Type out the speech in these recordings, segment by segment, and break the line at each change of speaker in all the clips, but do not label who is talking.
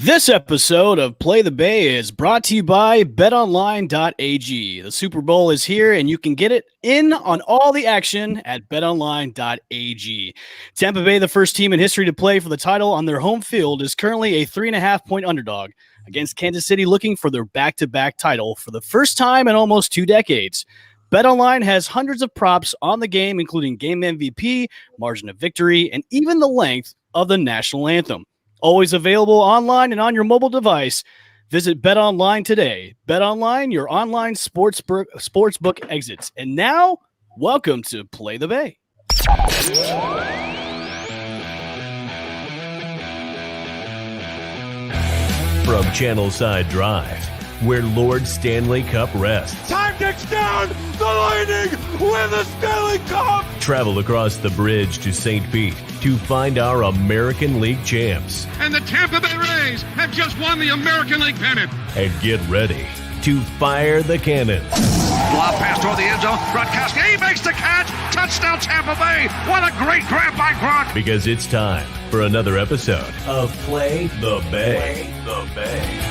This episode of Play the Bay is brought to you by betonline.ag. The Super Bowl is here, and you can get it in on all the action at betonline.ag. Tampa Bay, the first team in history to play for the title on their home field, is currently a 3.5-point underdog against Kansas City, looking for their back-to-back title for the first time in almost 2 decades. BetOnline has hundreds of props on the game, including game MVP, margin of victory, and even the length of the national anthem. Always available online and on your mobile device. Visit BetOnline today. BetOnline, your online sportsbook exits. And now, welcome to Play the Bay.
From Channelside Drive, where Lord Stanley Cup rests.
Time ticks down. The Lightning win the Stanley Cup.
Travel across the bridge to St. Pete to find our American League champs.
And the Tampa Bay Rays have just won the American League pennant.
And get ready to fire the cannon.
Lob pass toward the end zone. Gronkowski, he makes the catch. Touchdown Tampa Bay. What a great grab by Gronk.
Because it's time for another episode of Play the Bay. Play the Bay.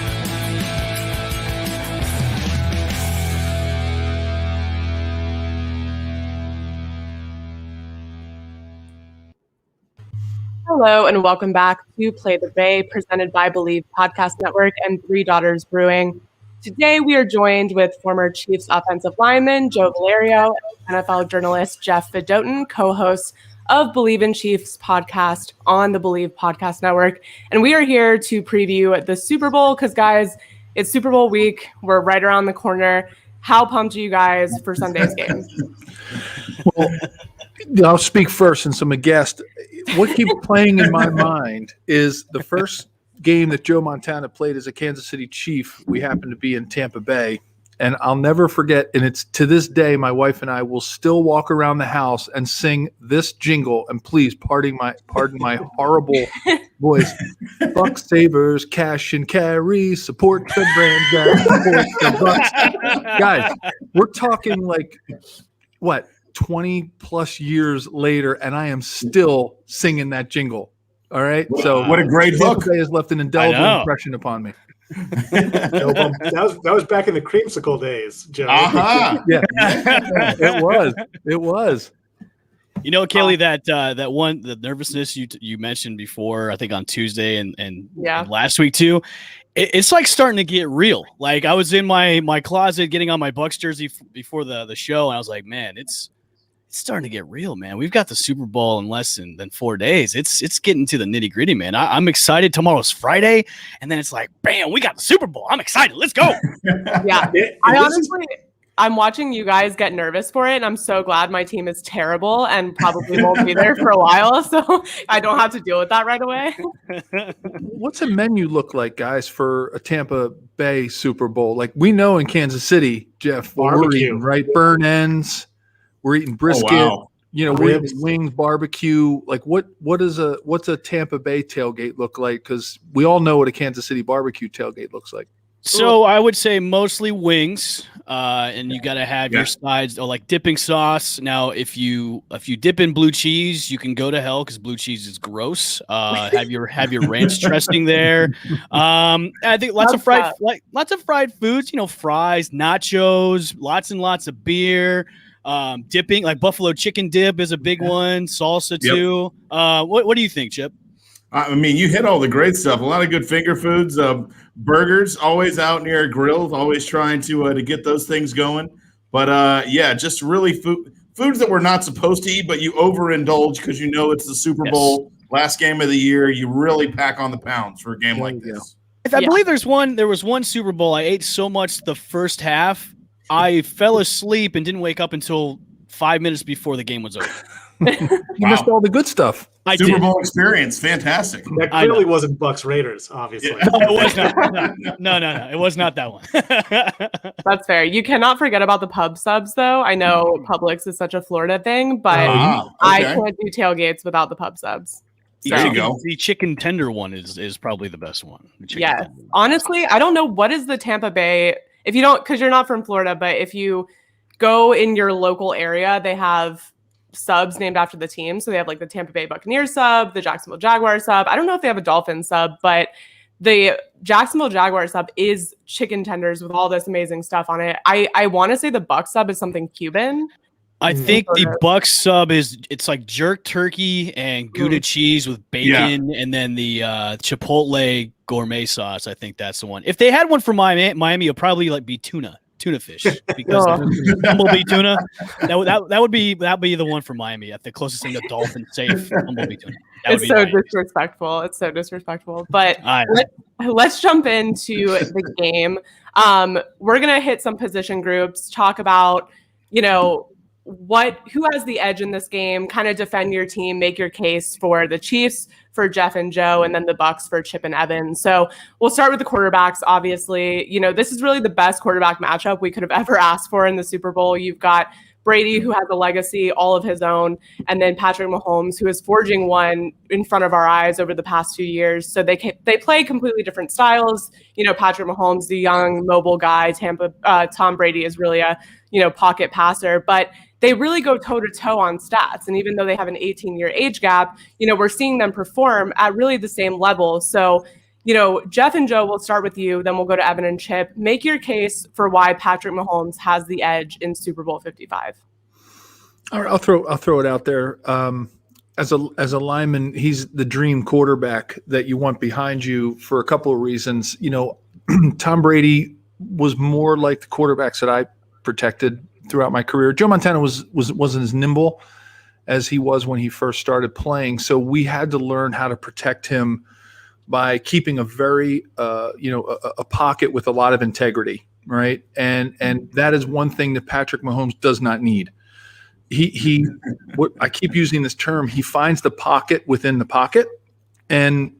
Hello and welcome back to Play the Bay, presented by Bleav Podcast Network and Three Daughters Brewing. Today we are joined with former Chiefs offensive lineman Joe Valerio and NFL journalist Jeff Fedotin, co-hosts of Bleav in Chiefs podcast on the Bleav Podcast Network. And we are here to preview the Super Bowl because, guys, it's Super Bowl week. We're right around the corner. How pumped are you guys for Sunday's game?
Well, I'll speak first since I'm a guest. What keeps playing in my mind is the first game that Joe Montana played as a Kansas City Chief. We happened to be in Tampa Bay, and I'll never forget, and it's to this day, my wife and I will still walk around the house and sing this jingle, and please pardon my horrible voice. Buck Savers, cash and carry, support the brand that supports the Bucks. Guys, we're talking like, what, 20 plus years later, and I am still singing that jingle. All right. So
what a great hook
has left an indelible impression upon me.
that was back in the creamsicle days, Joe.
Yeah, it was.
You know, Kaylee, the nervousness you mentioned before, I think on Tuesday and last week too, it's like starting to get real. Like I was in my closet getting on my Bucks jersey before the show, and I was like, man, it's starting to get real, man. We've got the Super Bowl in less than 4 days. It's getting to the nitty gritty, man. I'm excited. Tomorrow's Friday, and then it's like, bam, we got the Super Bowl. I'm excited. Let's go.
Yeah, I'm watching you guys get nervous for it, and I'm so glad my team is terrible and probably won't be there for a while, so I don't have to deal with that right away.
What's a menu look like, guys, for a Tampa Bay Super Bowl? Like we know in Kansas City, Jeff, we're eating, right? Burn ends. We're eating brisket. Oh, wow. You know, we're eating wings, barbecue. Like what's a Tampa Bay tailgate look like? Because we all know what a Kansas City barbecue tailgate looks like.
So I would say mostly wings, and you got to have your sides, or like dipping sauce. Now, if you dip in blue cheese, you can go to hell because blue cheese is gross. Have your ranch dressing there. I think lots of fried foods. You know, fries, nachos, lots and lots of beer. Dipping, like buffalo chicken dip is a big one. Salsa too. What do you think, Chip?
I mean, you hit all the great stuff. A lot of good finger foods. Burgers, always out near a grill, always trying to get those things going. But just really foods that we're not supposed to eat, but you overindulge because you know it's the Super Bowl, last game of the year. You really pack on the pounds for a game like this.
I Bleav there was one Super Bowl I ate so much the first half, I fell asleep and didn't wake up until 5 minutes before the game was over.
You missed all the good stuff.
Super Bowl experience, fantastic.
That clearly wasn't Bucks Raiders, obviously.
Yeah. No, it was not. No, it was not that one.
That's fair. You cannot forget about the pub subs, though. I know Publix is such a Florida thing, but I can't do tailgates without the pub subs.
So. There you go.
The chicken tender one is probably the best one.
Yeah, honestly, I don't know what is the Tampa Bay. If you don't, because you're not from Florida, but if you go in your local area, they have subs named after the team. So they have like the Tampa Bay Buccaneers sub, the Jacksonville Jaguars sub. I don't know if they have a Dolphins sub, but the Jacksonville Jaguars sub is chicken tenders with all this amazing stuff on it. I want to say the Bucs sub is something Cuban.
I think the Bucs sub it's like jerk turkey and Gouda cheese with bacon, and then the Chipotle gourmet sauce. I think that's the one. If they had one for Miami, it'll probably like be tuna fish because Bumblebee tuna. That would be the one for Miami. At the closest thing to dolphin safe Bumblebee tuna.
It's so disrespectful. It's so disrespectful. But let's jump into the game. We're gonna hit some position groups, talk about who has the edge in this game, kind of defend your team, make your case for the Chiefs, for Jeff and Joe, and then the Bucs for Chip and Evan. So we'll start with the quarterbacks. Obviously, this is really the best quarterback matchup we could have ever asked for in the Super Bowl. You've got Brady, who has a legacy all of his own, and then Patrick Mahomes, who is forging one in front of our eyes over the past few years. So they play completely different styles. Patrick Mahomes, the young, mobile guy. Tom Brady is really a pocket passer, but they really go toe-to-toe on stats. And even though they have an 18-year age gap, we're seeing them perform at really the same level. So, Jeff and Joe, we'll start with you, then we'll go to Evan and Chip. Make your case for why Patrick Mahomes has the edge in Super Bowl 55.
All right, I'll throw it out there. As a lineman, he's the dream quarterback that you want behind you for a couple of reasons. Tom Brady was more like the quarterbacks that I protected throughout my career. Joe Montana wasn't as nimble as he was when he first started playing. So we had to learn how to protect him by keeping a very, a pocket with a lot of integrity, right? And that is one thing that Patrick Mahomes does not need. I keep using this term, he finds the pocket within the pocket, and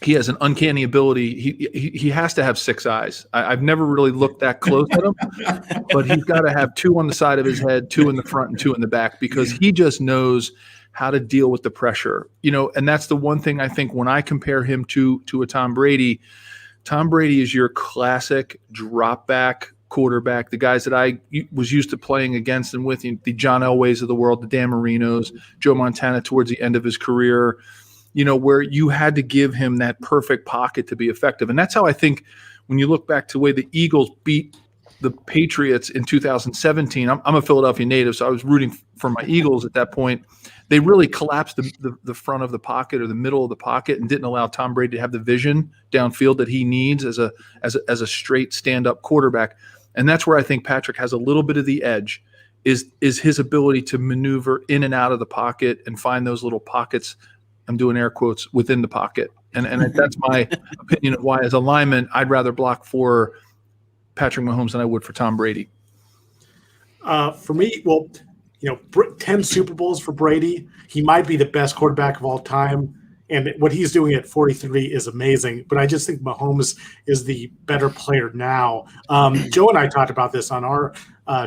he has an uncanny ability. He has to have six eyes. I've never really looked that close at him, but he's got to have two on the side of his head, two in the front and two in the back, because he just knows how to deal with the pressure. And that's the one thing I think when I compare him to a Tom Brady is your classic drop back quarterback, the guys that I was used to playing against and with, the John Elways of the world, the Dan Marinos, Joe Montana towards the end of his career, where you had to give him that perfect pocket to be effective. And that's how I think when you look back to the way the Eagles beat the Patriots in 2017, I'm a Philadelphia native, so I was rooting for my Eagles at that point. They really collapsed the front of the pocket or the middle of the pocket and didn't allow Tom Brady to have the vision downfield that he needs as a straight stand-up quarterback. And that's where I think Patrick has a little bit of the edge, is his ability to maneuver in and out of the pocket and find those little pockets, I'm doing air quotes, within the pocket. And that's my opinion of why, as a lineman, I'd rather block for Patrick Mahomes than I would for Tom Brady.
For me, 10 Super Bowls for Brady. He might be the best quarterback of all time. And what he's doing at 43 is amazing. But I just think Mahomes is the better player now. Joe and I talked about this on our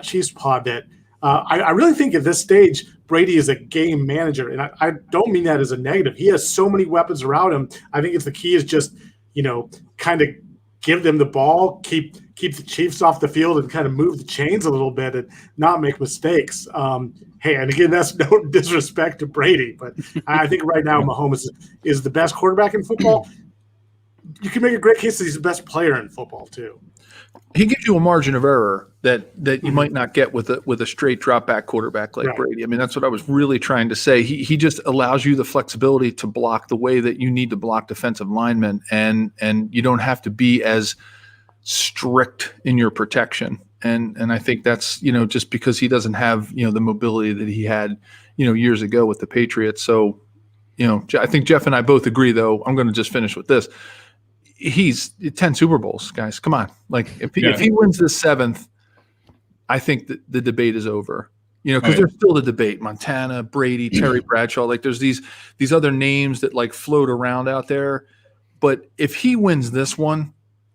Chiefs pod that I really think at this stage, Brady is a game manager. And I don't mean that as a negative. He has so many weapons around him. I think the key is just, kind of give them the ball, keep the Chiefs off the field and kind of move the chains a little bit and not make mistakes. Hey, and again, that's no disrespect to Brady, but I think right now Mahomes is the best quarterback in football. You can make a great case that he's the best player in football too.
He gives you a margin of error that you might not get with a straight drop back quarterback like Brady. I mean, that's what I was really trying to say. He just allows you the flexibility to block the way that you need to block defensive linemen, and you don't have to be as strict in your protection. And I think that's, just because he doesn't have, the mobility that he had, years ago with the Patriots. So, I think Jeff and I both agree, though. I'm going to just finish with this. He's 10 Super Bowls, guys. Come on. Like, if he wins this seventh, I think that the debate is over. Because there's still the debate. Montana, Brady, Terry Bradshaw. Like, there's these other names that like float around out there. But if he wins this one,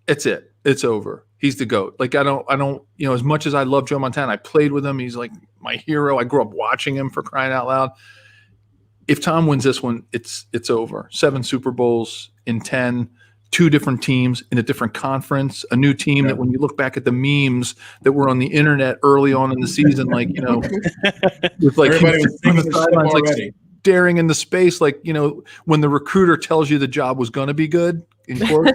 it's it. It's over. He's the GOAT. Like, I don't, as much as I love Joe Montana, I played with him. He's like my hero. I grew up watching him, for crying out loud. If Tom wins this one, it's over. 7 Super Bowls in 10, 2 different teams in a different conference, a new team that when you look back at the memes that were on the internet early on in the season, like, with like
everybody was thinking the sidelines
like staring into space, like, when the recruiter tells you the job was going to be good, in quotes.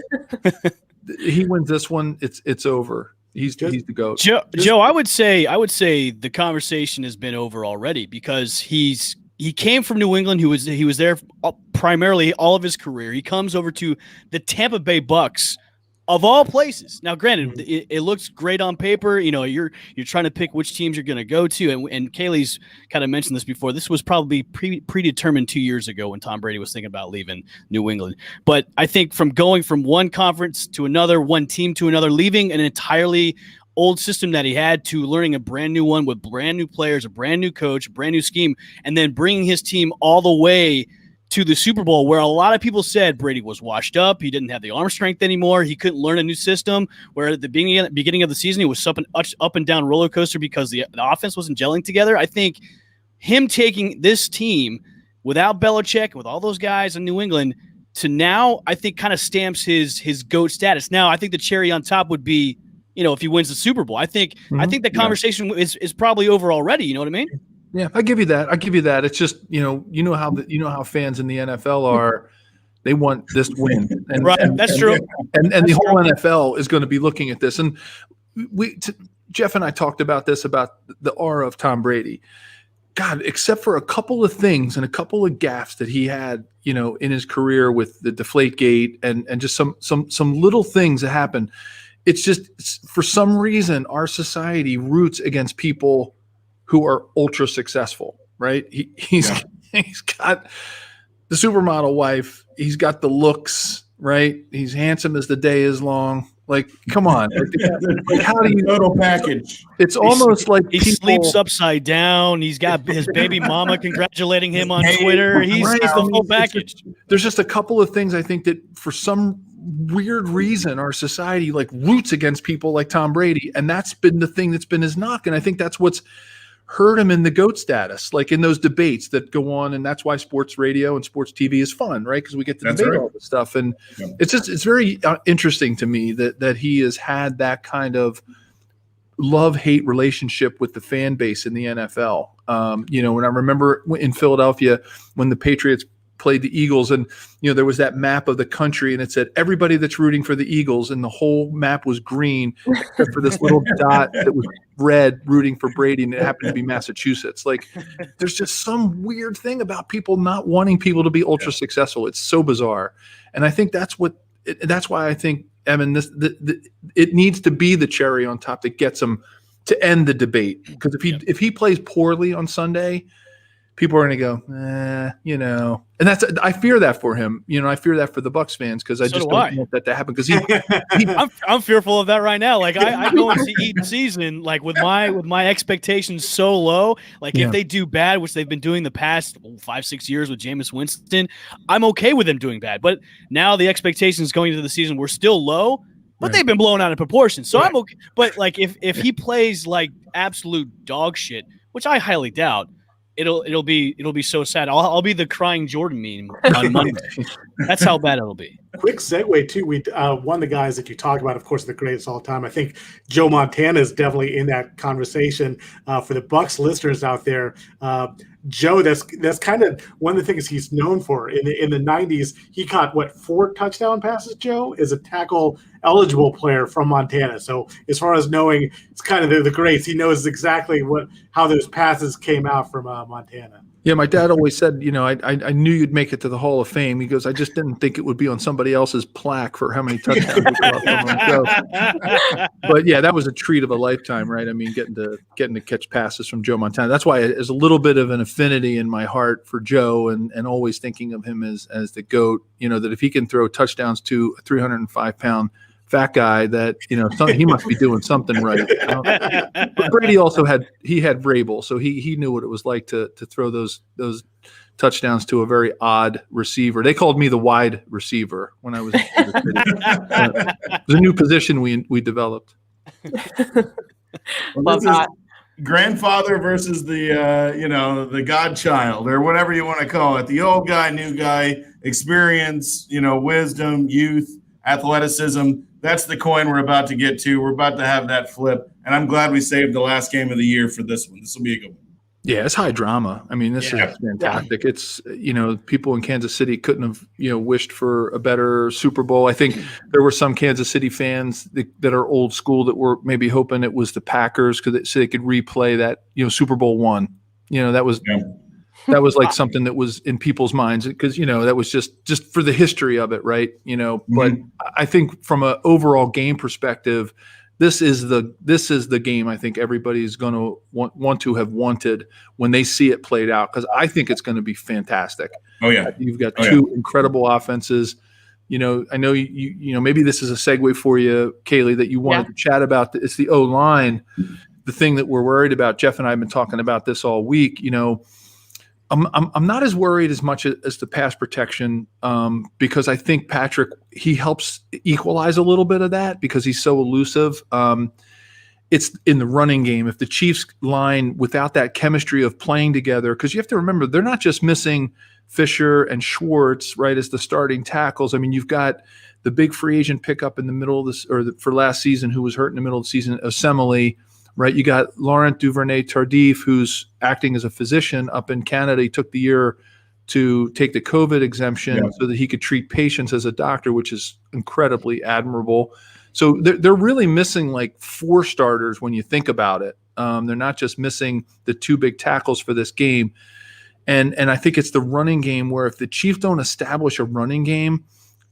He wins this one. It's over. He's the GOAT.
Joe, I would say the conversation has been over already because he came from New England. He was there primarily all of his career. He comes over to the Tampa Bay Bucks, of all places. Now, granted, it looks great on paper. You know, you're trying to pick which teams you're going to go to, and Kaylee's kind of mentioned this before. This was probably predetermined 2 years ago when Tom Brady was thinking about leaving New England. But I think from going from one conference to another, one team to another, leaving an entirely old system that he had to learning a brand new one with brand new players, a brand new coach, a brand new scheme, and then bringing his team all the way to the Super Bowl, where a lot of people said Brady was washed up. He didn't have the arm strength anymore. He couldn't learn a new system, where at the beginning of the season, he was up and down roller coaster because the offense wasn't gelling together. I think him taking this team without Belichick, with all those guys in New England, to now, I think kind of stamps his GOAT status. Now, I think the cherry on top would be, you know, if he wins the Super Bowl. I think the conversation is probably over already. You know what I mean?
Yeah, I give you that. It's just, you know how fans in the NFL are. They want this win, and,
right? That's true.
And the whole NFL is going to be looking at this. And Jeff and I talked about this, about the aura of Tom Brady. God, except for a couple of things and a couple of gaffes that he had, you know, in his career with the Deflategate and just some little things that happened. It's for some reason our society roots against people who are ultra successful, right? He's got the supermodel wife. He's got the looks, right? He's handsome as the day is long. Like, come on. Like how do you
total package?
It's almost like
he sleeps upside down. He's got his baby mama congratulating him on Twitter. He's the full package.
There's just a couple of things I think that for some weird reason our society like roots against people like Tom Brady, and that's been the thing that's been his knock. And I think that's what's hurt him in the GOAT status, like in those debates that go on. And that's why sports radio and sports TV is fun, right? Because we get to debate all this stuff. And it's very interesting to me that he has had that kind of love-hate relationship with the fan base in the NFL. You know, when I remember in Philadelphia when the Patriots played the Eagles, and you know there was that map of the country, and it said everybody that's rooting for the Eagles, and the whole map was green except for this little dot that was red rooting for Brady, and it happened to be Massachusetts. Like, there's just some weird thing about people not wanting people to be ultra successful. It's so bizarre, and I think that's why I think, Evan, it needs to be the cherry on top that gets him to end the debate. Because if he plays poorly on Sunday, people are going to go, you know, and I fear that for him. You know, I fear that for the Bucs fans because I just don't want that to happen. Because
I'm fearful of that right now. Like I go into each season like with my expectations so low. Like if they do bad, which they've been doing the past 5-6 years with Jameis Winston, I'm okay with them doing bad. But now the expectations going into the season were still low. But they've been blown out of proportion. So I'm okay. But like if he plays like absolute dog shit, which I highly doubt, it'll be so sad. I'll be the crying Jordan meme on Monday. That's how bad it'll be.
Quick segue too. One of the guys that you talk about, of course, the greatest all time. I think Joe Montana is definitely in that conversation. For the Bucs listeners out there, Joe, that's kind of one of the things he's known for. In the 90s, he caught 4 touchdown passes, Joe, as a tackle eligible player from Montana. So as far as knowing, it's kind of the greats. He knows exactly how those passes came out from Montana.
Yeah, my dad always said, you know, I knew you'd make it to the Hall of Fame. He goes, I just didn't think it would be on somebody else's plaque for how many touchdowns we got from him. So, but yeah, that was a treat of a lifetime, right? I mean, getting to catch passes from Joe Montana. That's why there's a little bit of an affinity in my heart for Joe, and always thinking of him as the GOAT. You know, that if he can throw touchdowns to a 305-pound fat guy, that, you know, he must be doing something right. You know? But Brady also had Vrabel, so he knew what it was like to throw those touchdowns to a very odd receiver. They called me the wide receiver when I was in it was a new position we developed.
Love that.
Grandfather versus the godchild, or whatever you want to call it. The old guy, new guy, experience, wisdom, youth, athleticism. That's the coin we're about to get to. We're about to have that flip, and I'm glad we saved the last game of the year for this one. This will be a good one.
Yeah, it's high drama. I mean, this is fantastic. It's, people in Kansas City couldn't have, wished for a better Super Bowl. I think there were some Kansas City fans that are old school that were maybe hoping it was the Packers so they could replay that, Super Bowl I. That was like something that was in people's minds because, that was just for the history of it, right? But I think from an overall game perspective, this is the game I think everybody's going to want to have wanted when they see it played out, because I think it's going to be fantastic.
Oh yeah,
you've got two incredible offenses. I know you maybe this is a segue for you, Kaylee, that you wanted to chat about. It's the O-line, the thing that we're worried about. Jeff and I have been talking about this all week. I'm not as worried as much as the pass protection because I think Patrick, he helps equalize a little bit of that because he's so elusive. It's in the running game. If the Chiefs line without that chemistry of playing together, because you have to remember they're not just missing Fisher and Schwartz, right, as the starting tackles. I mean, you've got the big free agent pickup in the middle of this, for last season, who was hurt in the middle of the season, Osemele. Right, you got Laurent Duvernay-Tardif, who's acting as a physician up in Canada. He took the year to take the COVID exemption so that he could treat patients as a doctor, which is incredibly admirable. So they're really missing like 4 starters when you think about it. They're not just missing the 2 big tackles for this game. And I think it's the running game where if the Chiefs don't establish a running game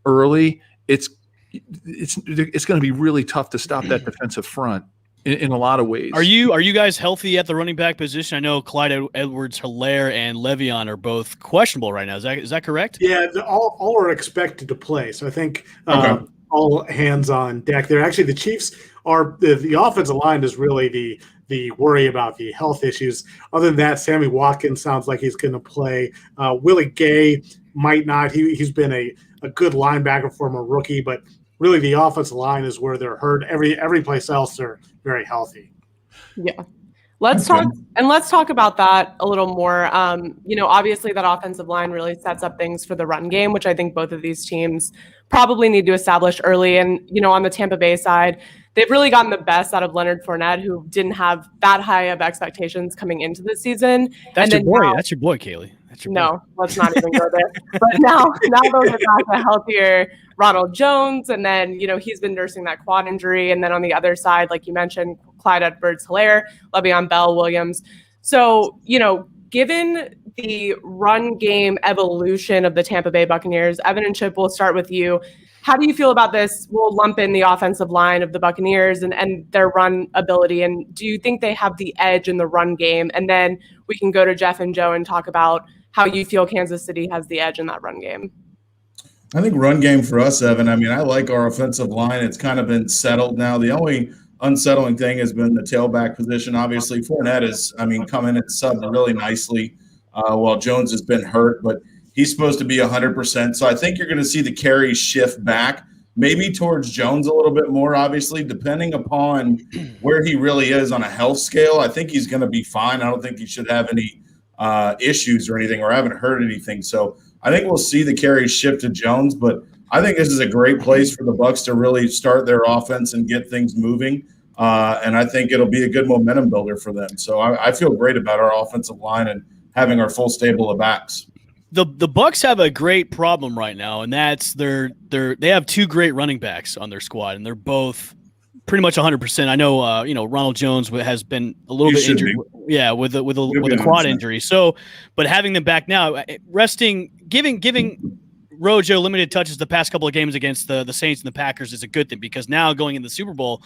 early, it's going to be really tough to stop that defensive front. In a lot of ways. Are
you guys healthy at the running back position? I know Clyde Edwards-Helaire and Le'Veon are both questionable right now. Is that correct?
Yeah, all are expected to play. So I think all hands on deck there. Actually, the Chiefs are the offensive line is really the worry about the health issues. Other than that, Sammy Watkins sounds like he's going to play. Willie Gay might not. He's been a good linebacker from a rookie, but really the offensive line is where they're hurt. Every place else they're very healthy.
Yeah. Let's talk about that a little more. Obviously that offensive line really sets up things for the run game, which I think both of these teams probably need to establish early. And, on the Tampa Bay side, they've really gotten the best out of Leonard Fournette, who didn't have that high of expectations coming into the season.
That's your boy. That's your boy, Kaylee.
No, let's not even go there. But now those are back a healthier Ronald Jones, and then he's been nursing that quad injury, and then on the other side, like you mentioned, Clyde Edwards-Helaire, Le'Veon Bell, Williams. So given the run game evolution of the Tampa Bay Buccaneers, Evan and Chip, we'll start with you. How do you feel about this? We'll lump in the offensive line of the Buccaneers and their run ability. And do you think they have the edge in the run game? And then we can go to Jeff and Joe and talk about how you feel Kansas City has the edge in that run game.
I think run game for us, Evan. I mean, I like our offensive line. It's kind of been settled now. The only unsettling thing has been the tailback position. Obviously, Fournette is, come in and subbed really nicely while Jones has been hurt, but he's supposed to be 100%. So I think you're going to see the carries shift back, maybe towards Jones a little bit more, obviously, depending upon where he really is on a health scale. I think he's going to be fine. I don't think he should have any issues or anything, or I haven't heard anything. So I think we'll see the carries shift to Jones, but I think this is a great place for the Bucs to really start their offense and get things moving. And I think it'll be a good momentum builder for them. So I feel great about our offensive line and having our full stable of backs.
The Bucs have a great problem right now, and that's they have 2 great running backs on their squad, and they're both pretty much 100%. I know Ronald Jones has been a little bit injured, with a quad injury. So, but having them back now, giving Rojo limited touches the past couple of games against the Saints and the Packers is a good thing, because now going in the Super Bowl,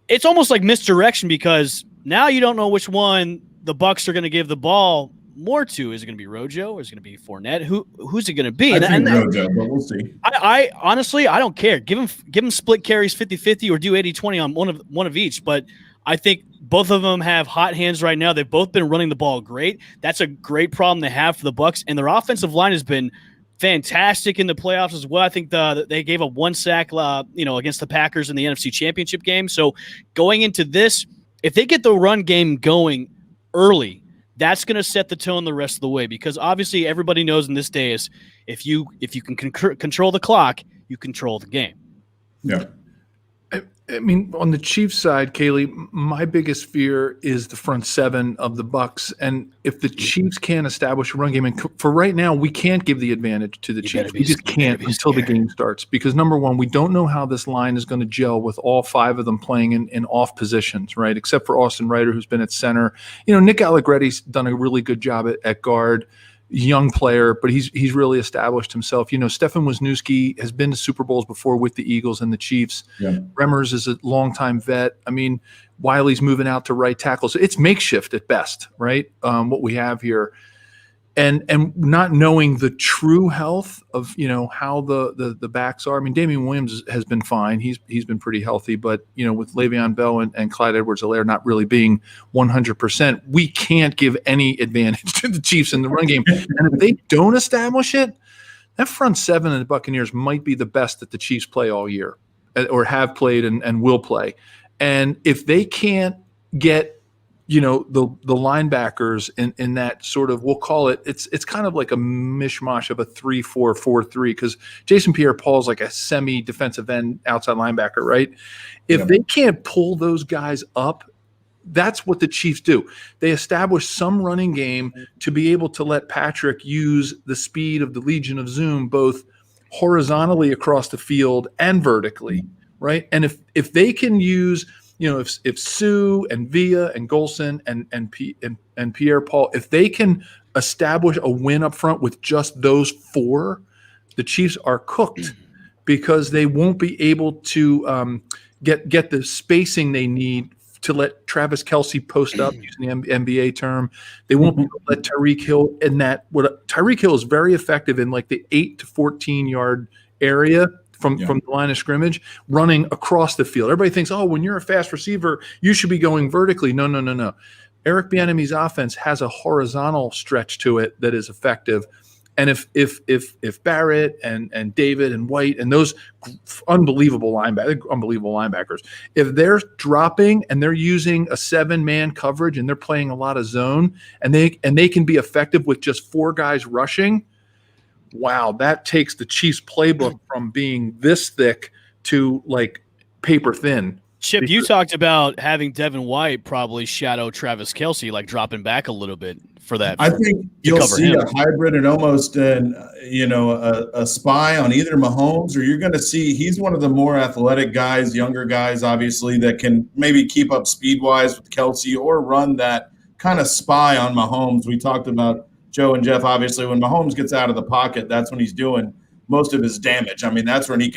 it's almost like misdirection, because now you don't know which one the Bucs are going to give the ball more to. Is it going to be Rojo, or is it going to be Fournette? Who's it going to be?
I think Rojo, but we'll see.
I honestly, I don't care. Give him split carries 50-50 or do 80-20 on one of each. But I think both of them have hot hands right now. They've both been running the ball great. That's a great problem they have for the Bucs, and their offensive line has been fantastic in the playoffs as well. I think they gave a 1 sack, against the Packers in the NFC Championship game. So going into this, if they get the run game going early, that's going to set the tone the rest of the way, because obviously everybody knows in this day is if you can control the clock, you control the game.
Yeah.
I mean, on the Chiefs side, Kaylee, my biggest fear is the front seven of the Bucks. And if the Chiefs can't establish a run game, and for right now, we can't give the advantage to the Chiefs. We just can't until the game starts. Because number one, we don't know how this line is going to gel with all five of them playing in off positions, right? Except for Austin Ryder, who's been at center. Nick Allegretti's done a really good job at guard. Young player, but he's really established himself. Stefan Wisniewski has been to Super Bowls before with the Eagles and the Chiefs. Yeah. Remmers is a longtime vet. I mean, Wiley's moving out to right tackle. So it's makeshift at best, right? What we have here. And not knowing the true health of how the backs are. I mean, Damian Williams has been fine. He's been pretty healthy, but with Le'Veon Bell and Clyde Edwards-Helaire not really being 100%, we can't give any advantage to the Chiefs in the run game. And if they don't establish it, that front seven of the Buccaneers might be the best that the Chiefs play all year, or have played and will play. And if they can't get the linebackers in that sort of, we'll call it's kind of like a mishmash of a 3-4-4-3, because Jason Pierre-Paul's like a semi-defensive end outside linebacker, right? If they can't pull those guys up, that's what the Chiefs do. They establish some running game to be able to let Patrick use the speed of the Legion of Zoom both horizontally across the field and vertically, right? And if they can use – if Sue and Villa and Golson and Pierre-Paul, if they can establish a win up front with just those four, the Chiefs are cooked, because they won't be able to get the spacing they need to let Travis Kelce post up, using the NBA term. They won't be able to let Tyreek Hill Tyreek Hill is very effective in like the 8 to 14 yard area from the line of scrimmage, running across the field. Everybody thinks, when you're a fast receiver, you should be going vertically. No. Eric Bieniemy's offense has a horizontal stretch to it that is effective. And if Barrett and David and White and those unbelievable linebackers, if they're dropping and they're using a 7-man coverage and they're playing a lot of zone, and they can be effective with just 4 guys rushing, wow, that takes the Chiefs playbook from being this thick to like paper thin.
Chip, you talked about having Devin White probably shadow Travis Kelce, like dropping back a little bit for that.
I think you'll see a hybrid and almost a spy on either Mahomes, or you're going to see he's one of the more athletic guys, younger guys, obviously, that can maybe keep up speed-wise with Kelce or run that kind of spy on Mahomes. We talked about Joe and Jeff, obviously, when Mahomes gets out of the pocket, that's when he's doing most of his damage. I mean, that's when he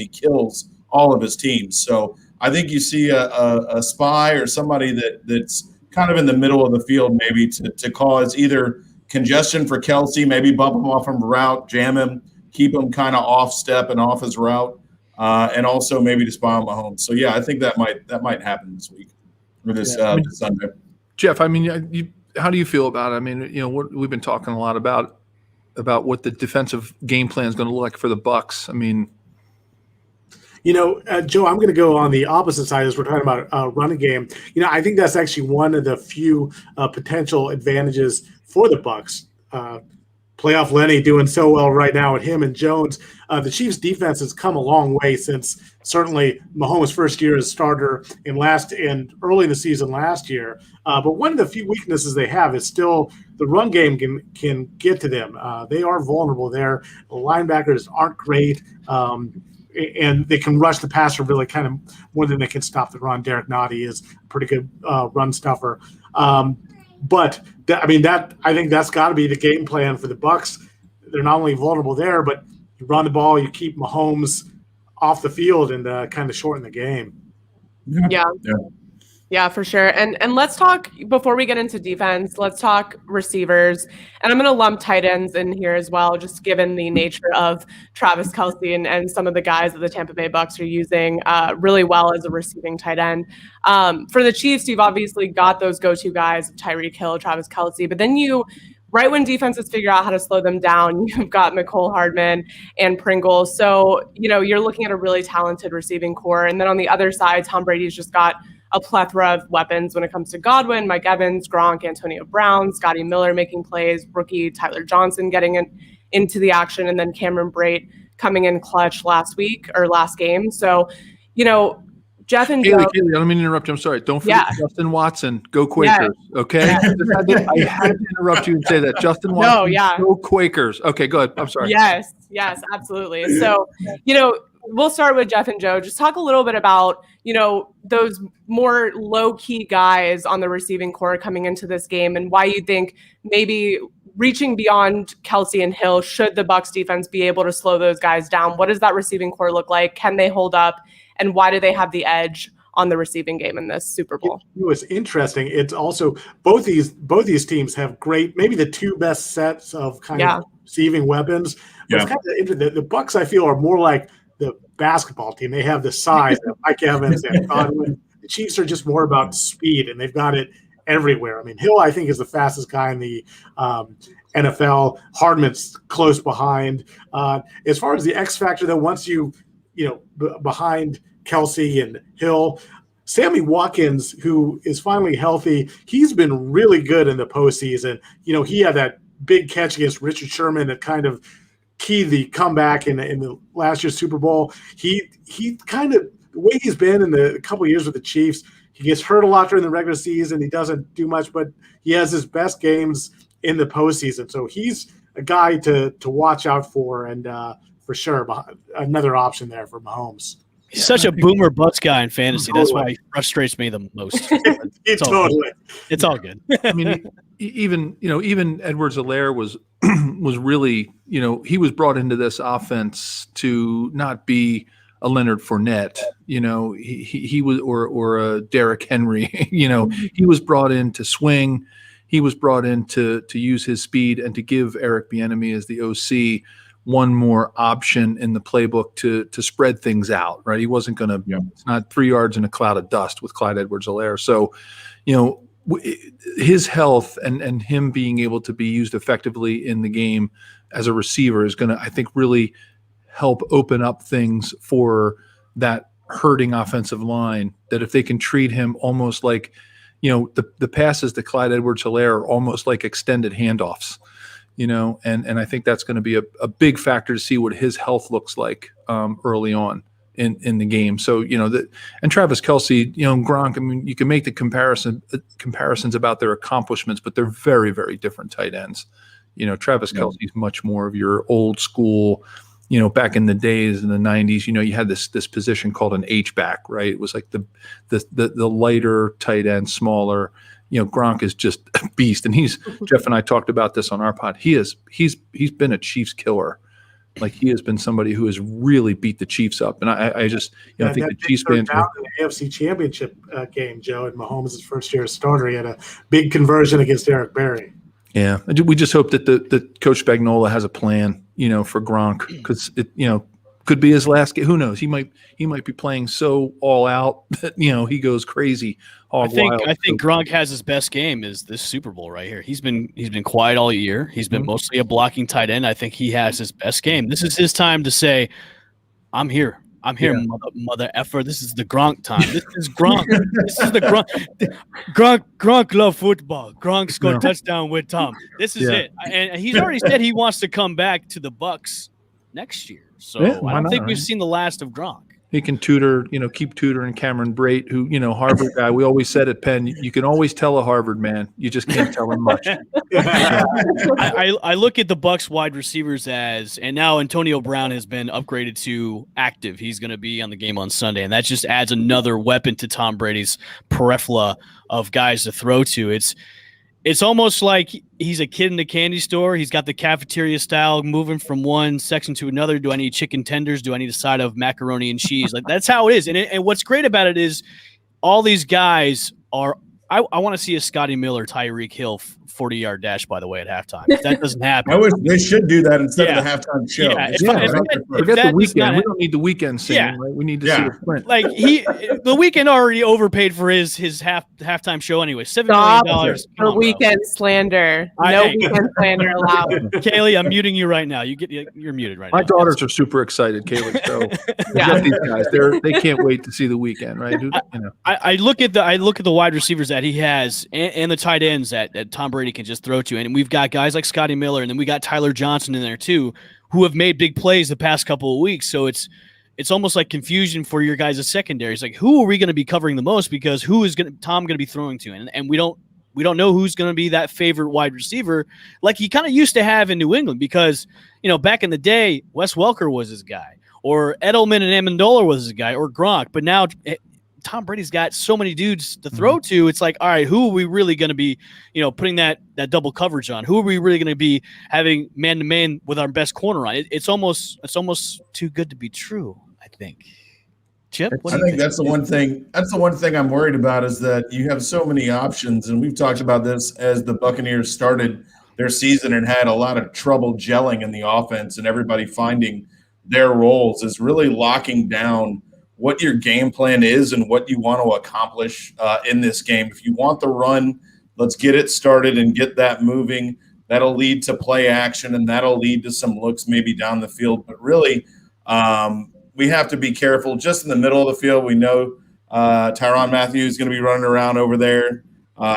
kills all of his teams. So I think you see a spy or somebody that's kind of in the middle of the field, maybe to cause either congestion for Kelce, maybe bump him off from route, jam him, keep him kind of off step and off his route, and also maybe to spy on Mahomes. So yeah, I think that might happen this week or this Sunday.
Jeff, I mean, how do you feel about it? I mean, we've been talking a lot about what the defensive game plan is going to look like for the Bucs. I mean,
Joe, I'm going to go on the opposite side as we're talking about running game. I think that's actually one of the few potential advantages for the Bucs. Playoff Lenny doing so well right now with him and Jones. The Chiefs' defense has come a long way since certainly Mahomes' first year as starter and early in the season last year. But one of the few weaknesses they have is still the run game can get to them. They are vulnerable there. The linebackers aren't great, and they can rush the passer really kind of more than they can stop the run. Derek Nottie is a pretty good run stuffer. But I think that's got to be the game plan for the Bucs. They're not only vulnerable there, but you run the ball, you keep Mahomes off the field, and kind of shorten the game.
Yeah, for sure. And let's talk, before we get into defense, let's talk receivers. And I'm going to lump tight ends in here as well, just given the nature of Travis Kelce and some of the guys that the Tampa Bay Bucs are using really well as a receiving tight end. For the Chiefs, you've obviously got those go-to guys, Tyreek Hill, Travis Kelce, but then right when defenses figure out how to slow them down, you've got Mecole Hardman and Pringle. So, you're looking at a really talented receiving core. And then on the other side, Tom Brady's just got a plethora of weapons when it comes to Godwin, Mike Evans, Gronk, Antonio Brown, Scotty Miller making plays, rookie Tyler Johnson getting into the action, and then Cameron Brate coming in clutch last game. So, Jeff and
Kaylee,
Joe.
I don't mean to interrupt you. I'm sorry. Don't forget Justin Watson. Go Quakers. Okay. I had to interrupt you and say that. Justin Watson. Go Quakers. Okay, go ahead. I'm sorry.
Yes, absolutely. So, we'll start with Jeff and Joe. Just talk a little bit about, those more low-key guys on the receiving core coming into this game and why you think maybe reaching beyond Kelsey and Hill, should the Bucs defense be able to slow those guys down? What does that receiving core look like? Can they hold up? And why do they have the edge on the receiving game in this Super Bowl?
It was interesting. It's also both these teams have great, maybe the two best sets of kind of receiving weapons. But it's kind of interesting. The Bucs, I feel, are more like the basketball team. They have the size. They have Mike Evans and Godwin. The Chiefs are just more about speed, and they've got it everywhere. I mean, Hill, I think, is the fastest guy in the NFL. Hardman's close behind. As far as the X factor, though, once behind Kelsey and Hill, Sammy Watkins, who is finally healthy, he's been really good in the postseason. He had that big catch against Richard Sherman that kind of keyed the comeback in the last year's Super Bowl. He kind of, the way he's been in the couple of years with the Chiefs, he gets hurt a lot during the regular season. He doesn't do much, but he has his best games in the postseason. So he's a guy to watch out for, and for sure, another option there for Mahomes.
He's such a boomer bust guy in fantasy. That's why he frustrates me the most. It's all good.
I mean, even Edwards-Helaire was really, he was brought into this offense to not be a Leonard Fournette, he was, or a Derrick Henry, he was brought in to swing. He was brought in to use his speed and to give Eric Bieniemy as the OC one more option in the playbook to spread things out, right? He wasn't going to, it's not 3 yards in a cloud of dust with Clyde Edwards-Helaire. So, his health and him being able to be used effectively in the game as a receiver is going to, I think, really help open up things for that hurting offensive line, that if they can treat him almost like, the passes to Clyde Edwards-Helaire are almost like extended handoffs. And I think that's going to be a big factor to see what his health looks like early on in the game. So, and Travis Kelce, Gronk, I mean, you can make the comparisons about their accomplishments, but they're very, very different tight ends. Travis Kelce is much more of your old school, back in the days in the 90s, you had this position called an H-back, right? It was like the lighter tight end, smaller. Gronk is just a beast, and Jeff and I talked about this on our pod. He's been a Chiefs killer. Like, he has been somebody who has really beat the Chiefs up, and I just think the Chiefs fans
down in the AFC Championship game, Joe, and Mahomes' first year as starter, he had a big conversion against Eric Berry.
Yeah, we just hope that the Coach Spagnuolo has a plan, for Gronk, because it could be his last game. Who knows? He might be playing so all out that he goes crazy. I
think Gronk has his best game is this Super Bowl right here. He's been quiet all year. He's been mostly a blocking tight end. I think he has his best game. This is his time to say, "I'm here. I'm here, mother effer. This is the Gronk time. This is Gronk. This is the Gronk. Gronk love football. Gronk scored touchdown with Tom. This is it. And he's already said he wants to come back to the Bucs next year. So I don't think we've seen the last of Gronk.
He can tutor, keep tutoring Cameron Brate, who, Harvard guy. We always said at Penn, you can always tell a Harvard man. You just can't tell him much.
I look at the Bucs wide receivers and now Antonio Brown has been upgraded to active. He's going to be on the game on Sunday, and that just adds another weapon to Tom Brady's periphery of guys to throw to. It's almost like he's a kid in the candy store. He's got the cafeteria style, moving from one section to another. Do I need chicken tenders? Do I need a side of macaroni and cheese? Like, that's how it is. And what's great about it is all these guys are – I want to see a Scotty Miller, Tyreek Hill 40-yard dash, by the way, at halftime. If that doesn't happen.
I wish they should do that instead of the halftime show.
Forget the weekend. We don't need the weekend singing, right? We need to see a sprint.
Like, the weekend already overpaid for his halftime show anyway. $7 million.
For weekend slander. No weekend slander allowed.
Kaylee, I'm muting you right now. You're muted right now.
My daughters are super excited, Kaylee. So these guys, they can't wait to see the weekend, right?
I look at the wide receivers that he has and the tight ends that Tom Brady can just throw to. And we've got guys like Scotty Miller, and then we got Tyler Johnson in there too, who have made big plays the past couple of weeks. So it's almost like confusion for your guys' secondary. It's like, who are we going to be covering the most? Because who is Tom going to be throwing to? And we don't know who's going to be that favorite wide receiver like he kind of used to have in New England, because, back in the day, Wes Welker was his guy, or Edelman and Amendola was his guy, or Gronk. But now Tom Brady's got so many dudes to throw to. It's like, all right, who are we really going to be, putting that double coverage on? Who are we really going to be having man-to-man with our best corner on? It's almost too good to be true, I think. Chip,
I think that's the one thing. That's the one thing I'm worried about, is that you have so many options, and we've talked about this as the Buccaneers started their season and had a lot of trouble gelling in the offense, and everybody finding their roles, is really locking down what your game plan is and what you want to accomplish in this game. If you want the run, let's get it started and get that moving. That'll lead to play action, and that'll lead to some looks maybe down the field. But really, we have to be careful. Just in the middle of the field, we know Tyrann Mathieu is going to be running around over there.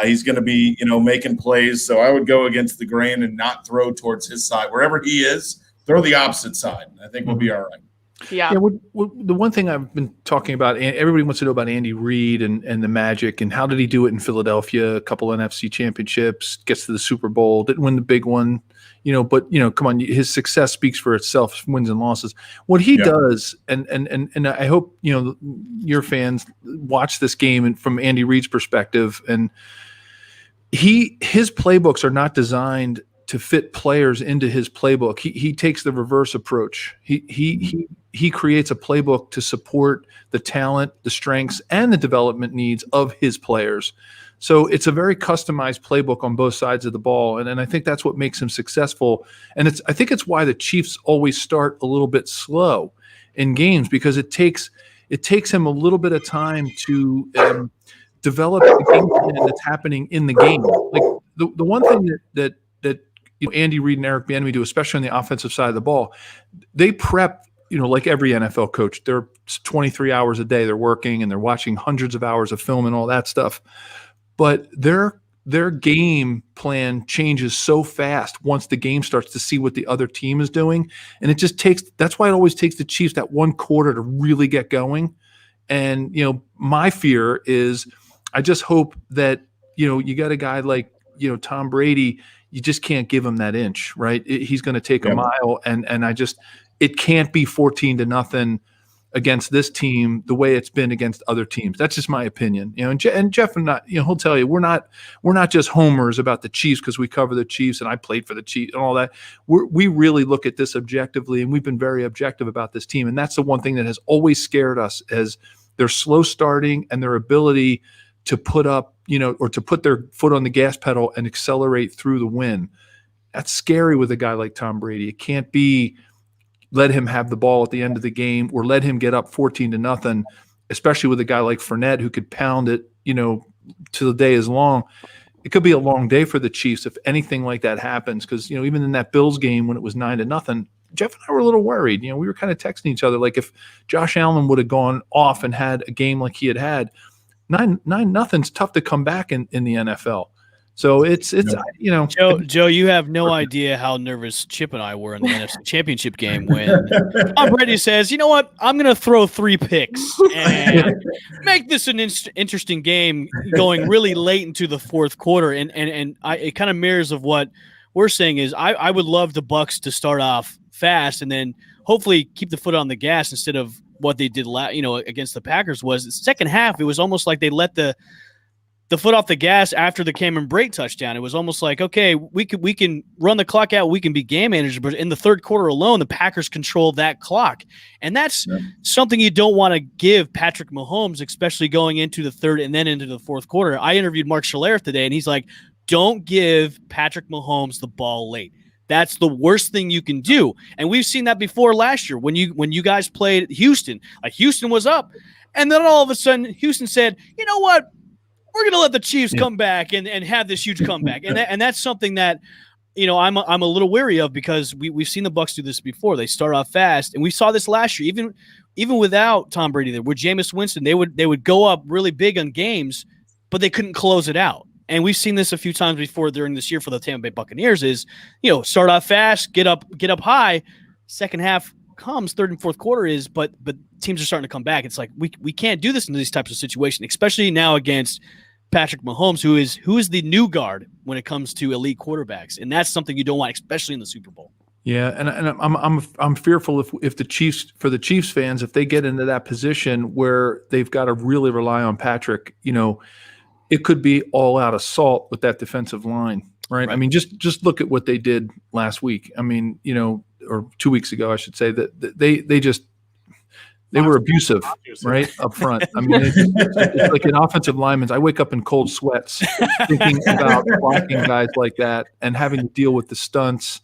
He's going to be, making plays. So I would go against the grain and not throw towards his side. Wherever he is, throw the opposite side. I think we'll be all right.
Yeah.
The one thing I've been talking about, and everybody wants to know about Andy Reid and the Magic, and how did he do it in Philadelphia? A couple NFC championships, gets to the Super Bowl, didn't win the big one, but come on, his success speaks for itself, wins and losses. What he does, and I hope your fans watch this game and from Andy Reid's perspective, and his playbooks are not designed to fit players into his playbook. He takes the reverse approach. He creates a playbook to support the talent, the strengths, and the development needs of his players. So it's a very customized playbook on both sides of the ball, and I think that's what makes him successful. And I think it's why the Chiefs always start a little bit slow in games, because it takes him a little bit of time to develop the game plan that's happening in the game. Like the one thing that Andy Reid and Eric Bieniemy do, especially on the offensive side of the ball, they prep, like every NFL coach. They're 23 hours a day. They're working and they're watching hundreds of hours of film and all that stuff. But their game plan changes so fast once the game starts, to see what the other team is doing. And it just that's why it always takes the Chiefs that one quarter to really get going. And, my fear is, I just hope that, you got a guy like, Tom Brady, you just can't give him that inch, right? He's going to take a mile, and it can't be 14-0 against this team the way it's been against other teams. That's just my opinion, And Jeff and he'll tell you, we're not just homers about the Chiefs because we cover the Chiefs and I played for the Chiefs and all that. We really look at this objectively, and we've been very objective about this team. And that's the one thing that has always scared us, as their slow starting and their ability to put up, or to put their foot on the gas pedal and accelerate through the win. That's scary with a guy like Tom Brady. It can't be let him have the ball at the end of the game, or let him get up 14-0, especially with a guy like Fournette who could pound it, till the day is long. It could be a long day for the Chiefs if anything like that happens, because, even in that Bills game when it was 9-0, Jeff and I were a little worried. We were kind of texting each other, like, if Josh Allen would have gone off and had a game like he had, 9-0's tough to come back in the NFL. So it's
Joe, you have no idea how nervous Chip and I were in the NFC Championship game when Tom Brady says, "You know what? I'm going to throw 3 picks and make this an interesting game, going really late into the fourth quarter." And it kind of mirrors of what we're saying is I would love the Bucs to start off fast and then hopefully keep the foot on the gas, instead of what they did against the Packers. Was the second half, it was almost like they let the foot off the gas after the Cameron Brate touchdown. It was almost like, okay, we can run the clock out, we can be game managers, but in the third quarter alone, the Packers control that clock. And that's something you don't want to give Patrick Mahomes, especially going into the third and then into the fourth quarter. I interviewed Mark Schlereth today, and he's like, don't give Patrick Mahomes the ball late. That's the worst thing you can do. And we've seen that before last year when you guys played Houston. Like, Houston was up, and then all of a sudden Houston said, "You know what? We're going to let the Chiefs come back and have this huge comeback." And that's something that, I'm a little wary of, because we've seen the Bucs do this before. They start off fast, and we saw this last year, even without Tom Brady there, with Jameis Winston, they would go up really big on games, but they couldn't close it out. And we've seen this a few times before during this year for the Tampa Bay Buccaneers is, start off fast, get up high, second half comes third and fourth quarter is, but teams are starting to come back. It's like we can't do this in these types of situations, especially now against Patrick Mahomes, who is the new guard when it comes to elite quarterbacks, and that's something you don't want, especially in the Super Bowl.
Yeah, and I'm fearful if the Chiefs, for the Chiefs fans, if they get into that position where they've got to really rely on Patrick, it could be all out assault with that defensive line, right? I mean, just look at what they did last week. I mean, or 2 weeks ago, I should say, that they were abusive, right, up front. I mean, it's like an offensive lineman. I wake up in cold sweats thinking about blocking guys like that and having to deal with the stunts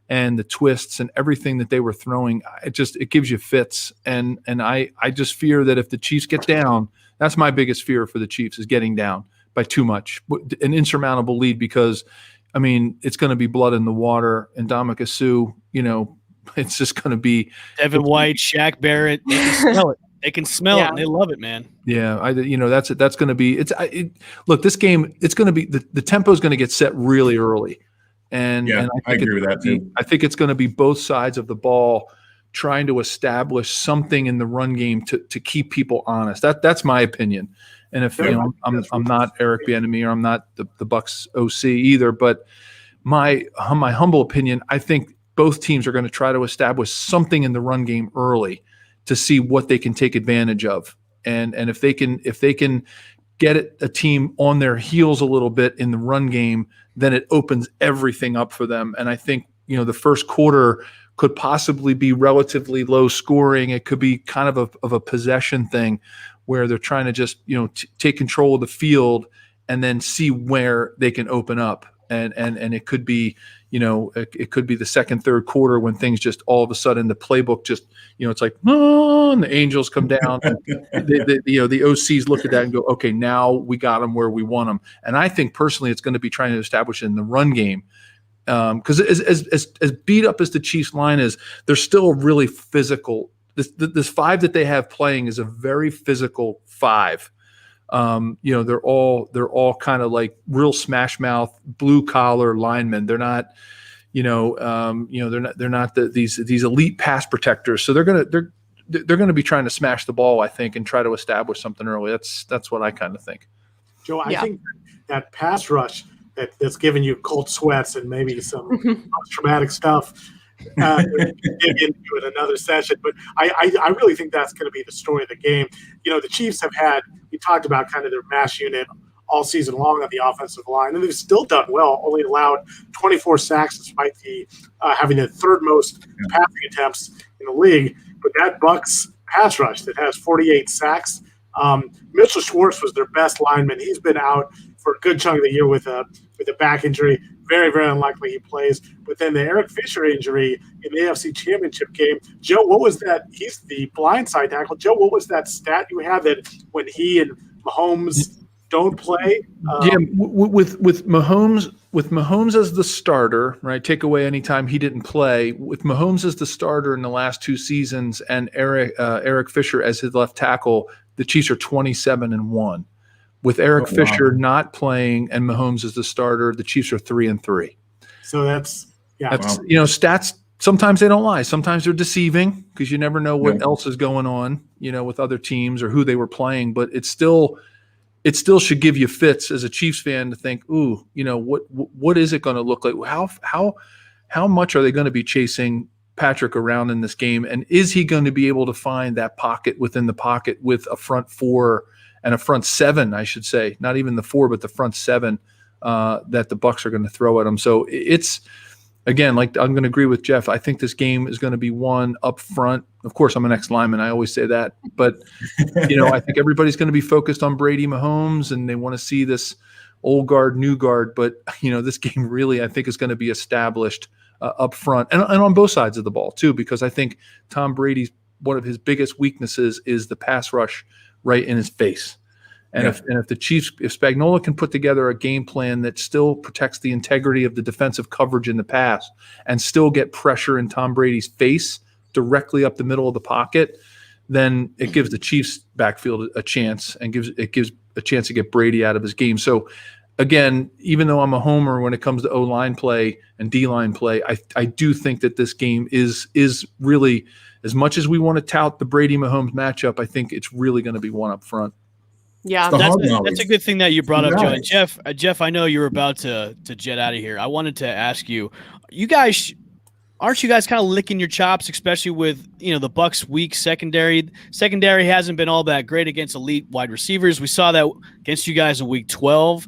and the twists and everything that they were throwing. It gives you fits. And I just fear that if the Chiefs get down, that's my biggest fear for the Chiefs, is getting down by too much, an insurmountable lead, because, I mean, it's going to be blood in the water. And Ndamukong Suh, it's just going to be
Devin White, Shaq Barrett. They can smell it. They can smell it, and they love it, man.
Yeah, that's going to be. Look, this game, it's going to be the tempo is going to get set really early, and
I agree with that too.
I think it's going to be both sides of the ball trying to establish something in the run game to keep people honest. That's my opinion. And if I'm not Eric Bieniemy, or I'm not the Bucs OC either, but my humble opinion, I think both teams are going to try to establish something in the run game early to see what they can take advantage of. And if they can get a team on their heels a little bit in the run game, then it opens everything up for them. And I think, the first quarter could possibly be relatively low scoring. It could be kind of a possession thing where they're trying to just, take control of the field and then see where they can open up. And it could be, it could be the second, third quarter when things just all of a sudden the playbook just, it's like, oh, and the Angels come down. And the OCs look at that and go, okay, now we got them where we want them. And I think personally it's going to be trying to establish in the run game. Because as beat up as the Chiefs line is, they're still really physical. This five that they have playing is a very physical five. They're all kind of like real smash mouth, blue collar linemen. They're not, they're not these elite pass protectors. So they're gonna be trying to smash the ball, I think, and try to establish something early. That's what I kind of think.
Joe, I think that pass rush that's giving you cold sweats and maybe some traumatic stuff. Get into it another session, but I really think that's going to be the story of the game. The Chiefs have had, we talked about kind of their mash unit all season long on the offensive line, and they've still done well. Only allowed 24 sacks despite the having the third most passing attempts in the league. But that Bucs pass rush that has 48 sacks. Mitchell Schwartz was their best lineman. He's been out for a good chunk of the year with a back injury. Very, very unlikely he plays. But then the Eric Fisher injury in the AFC Championship game. Joe, what was that? He's the blindside tackle. Joe, what was that stat you had that when he and Mahomes don't play?
With Mahomes as the starter, right? Take away any time he didn't play. With Mahomes as the starter in the last two seasons and Eric Fisher as his left tackle, the Chiefs are 27-1. With Eric Fisher not playing and Mahomes as the starter, the Chiefs are 3-3.
So that's
stats. Sometimes they don't lie. Sometimes they're deceiving because you never know what else is going on, with other teams or who they were playing. But it still should give you fits as a Chiefs fan to think, ooh, what is it going to look like? How much are they going to be chasing Patrick around in this game, and is he going to be able to find that pocket within the pocket with a front four and a front seven, I should say, not even the four, but the front seven that the Bucs are going to throw at him. So it's, again, like I'm going to agree with Jeff. I think this game is going to be won up front. Of course, I'm an ex-lineman. I always say that. But, I think everybody's going to be focused on Brady Mahomes, and they want to see this old guard, new guard. But, this game really, I think, is going to be established up front and on both sides of the ball, too, because I think Tom Brady's one of his biggest weaknesses is the pass rush right in his face. And if the Chiefs, if Spagnuolo can put together a game plan that still protects the integrity of the defensive coverage in the pass and still get pressure in Tom Brady's face directly up the middle of the pocket, then it gives the Chiefs backfield a chance and gives a chance to get Brady out of his game. So again, even though I'm a homer when it comes to O-line play and D-line play, I do think that this game is really, as much as we want to tout the Brady-Mahomes matchup, I think it's really going to be one up front.
Yeah,
that's a good thing that you brought up, Joe. And
Nice.
Jeff, I know you were about to jet out of here. I wanted to ask you, you guys, aren't you guys kind of licking your chops, especially with the Bucs' weak secondary? Secondary hasn't been all that great against elite wide receivers. We saw that against you guys in Week 12.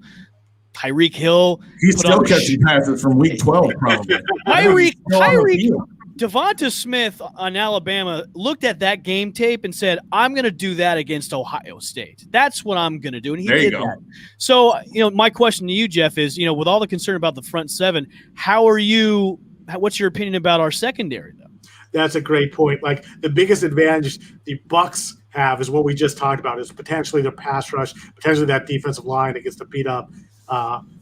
Tyreek Hill.
He's still catching passes from Week 12, probably.
Tyreek,
Tyreek.
Devonta Smith on Alabama looked at that game tape and said, I'm going to do that against Ohio State. That's what I'm going to do. And he did that. So, my question to you, Jeff, is, with all the concern about the front seven, what's your opinion about our secondary, though?
That's a great point. Like, the biggest advantage the Bucs have is what we just talked about, is potentially their pass rush, potentially that defensive line that gets to beat up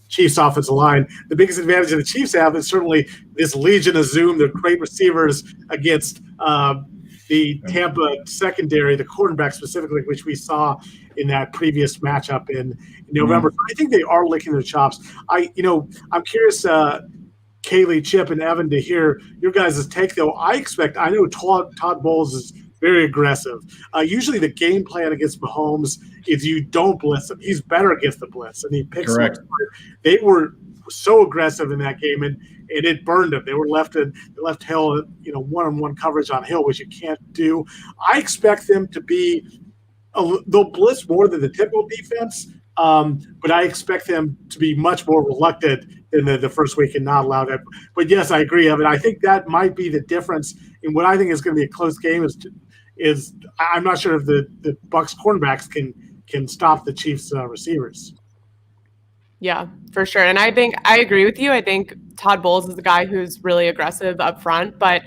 Chiefs offensive line. The biggest advantage that the Chiefs have is certainly this Legion of Zoom. They're great receivers against the Tampa secondary, the quarterback specifically, which we saw in that previous matchup in November. I think they are licking their chops. I'm curious, Kaylee, Chip, and Evan, to hear your guys' take, though. I know Todd Bowles is very aggressive. Usually the game plan against Mahomes is you don't blitz him. He's better against the blitz, and he picks them. They were so aggressive in that game, and it burned them. They left Hill, one-on-one coverage on Hill, which you can't do. I expect them to be they'll blitz more than the typical defense, but I expect them to be much more reluctant in the first week and not allow that. But yes, I agree, Evan. I think that might be the difference in what I think is going to be a close game. Is I'm not sure if the Bucs cornerbacks can stop the Chiefs receivers.
Yeah, for sure. And I think I agree with you. I think Todd Bowles is the guy who's really aggressive up front. But,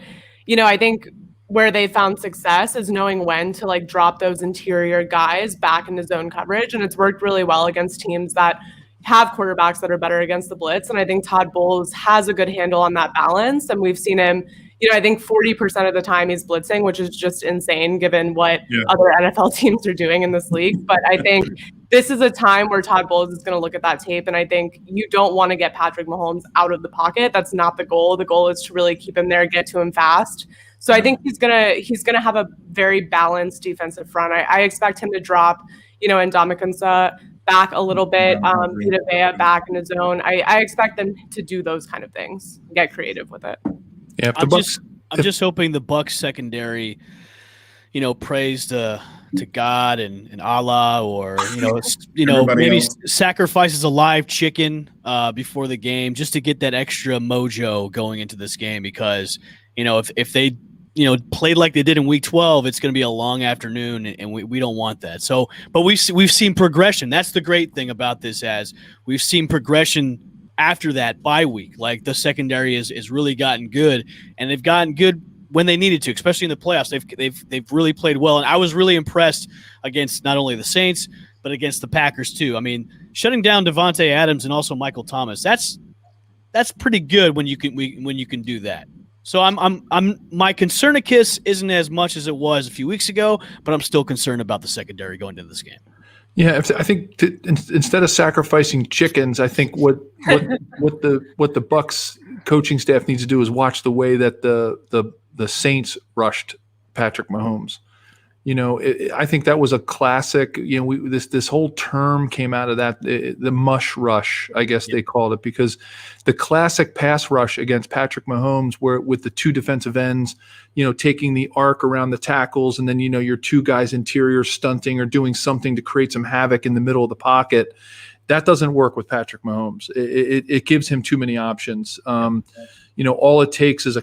I think where they found success is knowing when to drop those interior guys back into zone coverage. And it's worked really well against teams that have quarterbacks that are better against the blitz. And I think Todd Bowles has a good handle on that balance. And we've seen him, I think 40% of the time he's blitzing, which is just insane given what other NFL teams are doing in this league. But I think this is a time where Todd Bowles is going to look at that tape. And I think you don't want to get Patrick Mahomes out of the pocket. That's not the goal. The goal is to really keep him there, get to him fast. So I think he's gonna have a very balanced defensive front. I expect him to drop, Ndamukong back a little bit, Vita Vea back in his zone. I expect them to do those kind of things, get creative with it.
Yeah,
I'm just hoping the Bucs secondary, prays to God and Allah, or maybe
else
sacrifices a live chicken before the game just to get that extra mojo going into this game. Because if they played like they did in Week 12, it's going to be a long afternoon, and we don't want that. So, but we've seen progression. That's the great thing about this, as we've seen progression after that bye week. Like, the secondary is really gotten good, and they've gotten good when they needed to, especially in the playoffs. They've really played well, and I was really impressed against not only the Saints but against the Packers too. I mean, shutting down Devontae Adams and also Michael Thomas, that's pretty good when you can do that. So my concernicus isn't as much as it was a few weeks ago, but I'm still concerned about the secondary going into this game.
Yeah, I think instead of sacrificing chickens, I think what the Bucs coaching staff needs to do is watch the way that the Saints rushed Patrick Mahomes. I think that was a classic. This whole term came out of that, the mush rush, I guess they called it, because the classic pass rush against Patrick Mahomes, where with the two defensive ends, taking the arc around the tackles, and then your two guys interior stunting or doing something to create some havoc in the middle of the pocket. That doesn't work with Patrick Mahomes. It gives him too many options. All it takes is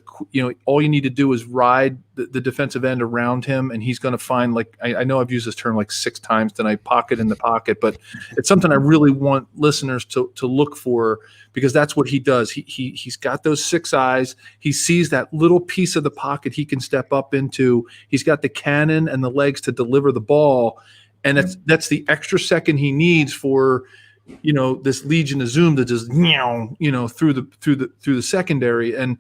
all you need to do is ride the defensive end around him, and he's going to find, like, I know I've used this term like 6 times tonight, pocket in the pocket, but it's something I really want listeners to look for, because that's what he does. He's got those 6 eyes. He sees that little piece of the pocket he can step up into. He's got the cannon and the legs to deliver the ball, and that's the extra second he needs for this Legion of Zoom that just through the secondary. And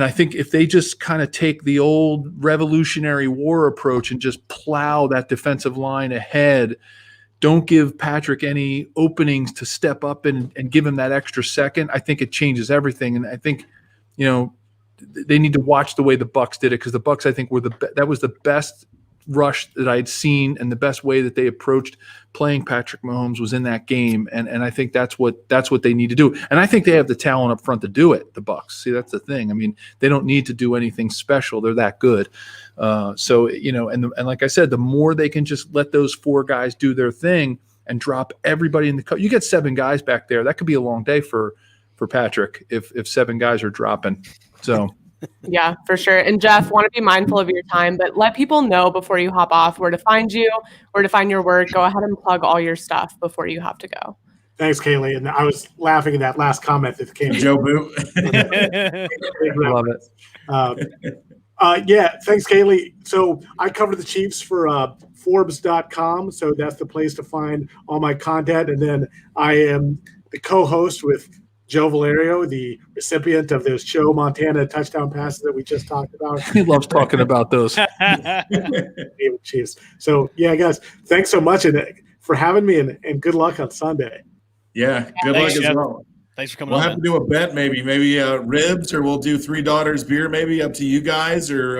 I think if they just kind of take the old Revolutionary War approach and just plow that defensive line ahead, don't give Patrick any openings to step up and give him that extra second, I think it changes everything. And I think, they need to watch the way the Bucs did it, because the Bucs, I think, that was the best rush that I'd seen, and the best way that they approached playing Patrick Mahomes was in that game. And I think that's what they need to do. And I think they have the talent up front to do it, the Bucs. See, that's the thing. I mean, they don't need to do anything special. They're that good. And like I said, the more they can just let those 4 guys do their thing and drop everybody in the you get 7 guys back there. That could be a long day for Patrick if 7 guys are dropping. So
yeah, for sure. And Jeff, want to be mindful of your time, but let people know before you hop off where to find you, where to find your work. Go ahead and plug all your stuff before you have to go.
Thanks, Kaylee. And I was laughing at that last comment that came.
Joe Boo.
love it.
Yeah, thanks, Kaylee. So I cover the Chiefs for Forbes.com. So that's the place to find all my content. And then I am the co-host with Joe Valerio, the recipient of those Joe Montana touchdown passes that we just talked about.
He loves talking about those.
Chiefs. So, yeah, guys, thanks so much for having me, and good luck on Sunday.
Yeah, good luck as well.
Thanks for coming
We'll
on.
have to do a bet, maybe ribs, or we'll do 3 Daughters beer, maybe up to you guys, or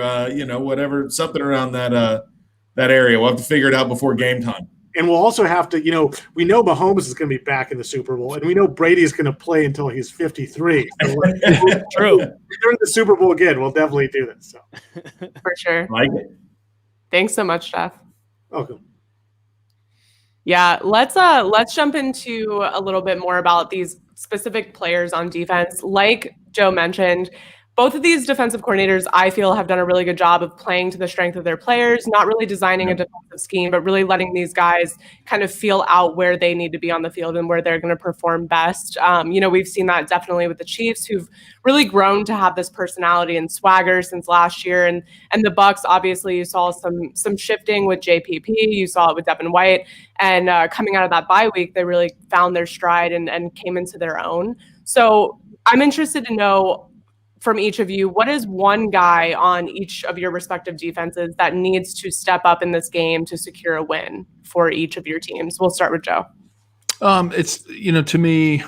whatever, something around that area. We'll have to figure it out before game time.
And we'll also have to, we know Mahomes is going to be back in the Super Bowl, and we know Brady is going to play until he's 53. So
True.
During the Super Bowl again, we'll definitely do this. So.
For sure.
Like it.
Thanks so much, Jeff.
Welcome.
Yeah, let's jump into a little bit more about these specific players on defense. Like Joe mentioned, both of these defensive coordinators, I feel, have done a really good job of playing to the strength of their players, not really designing a defensive scheme, but really letting these guys kind of feel out where they need to be on the field and where they're going to perform best. We've seen that definitely with the Chiefs, who've really grown to have this personality and swagger since last year. And the Bucs, obviously, you saw some shifting with JPP. You saw it with Devin White. And coming out of that bye week, they really found their stride and came into their own. So I'm interested to know from each of you, what is one guy on each of your respective defenses that needs to step up in this game to secure a win for each of your teams? We'll start with Joe.
It's, to me,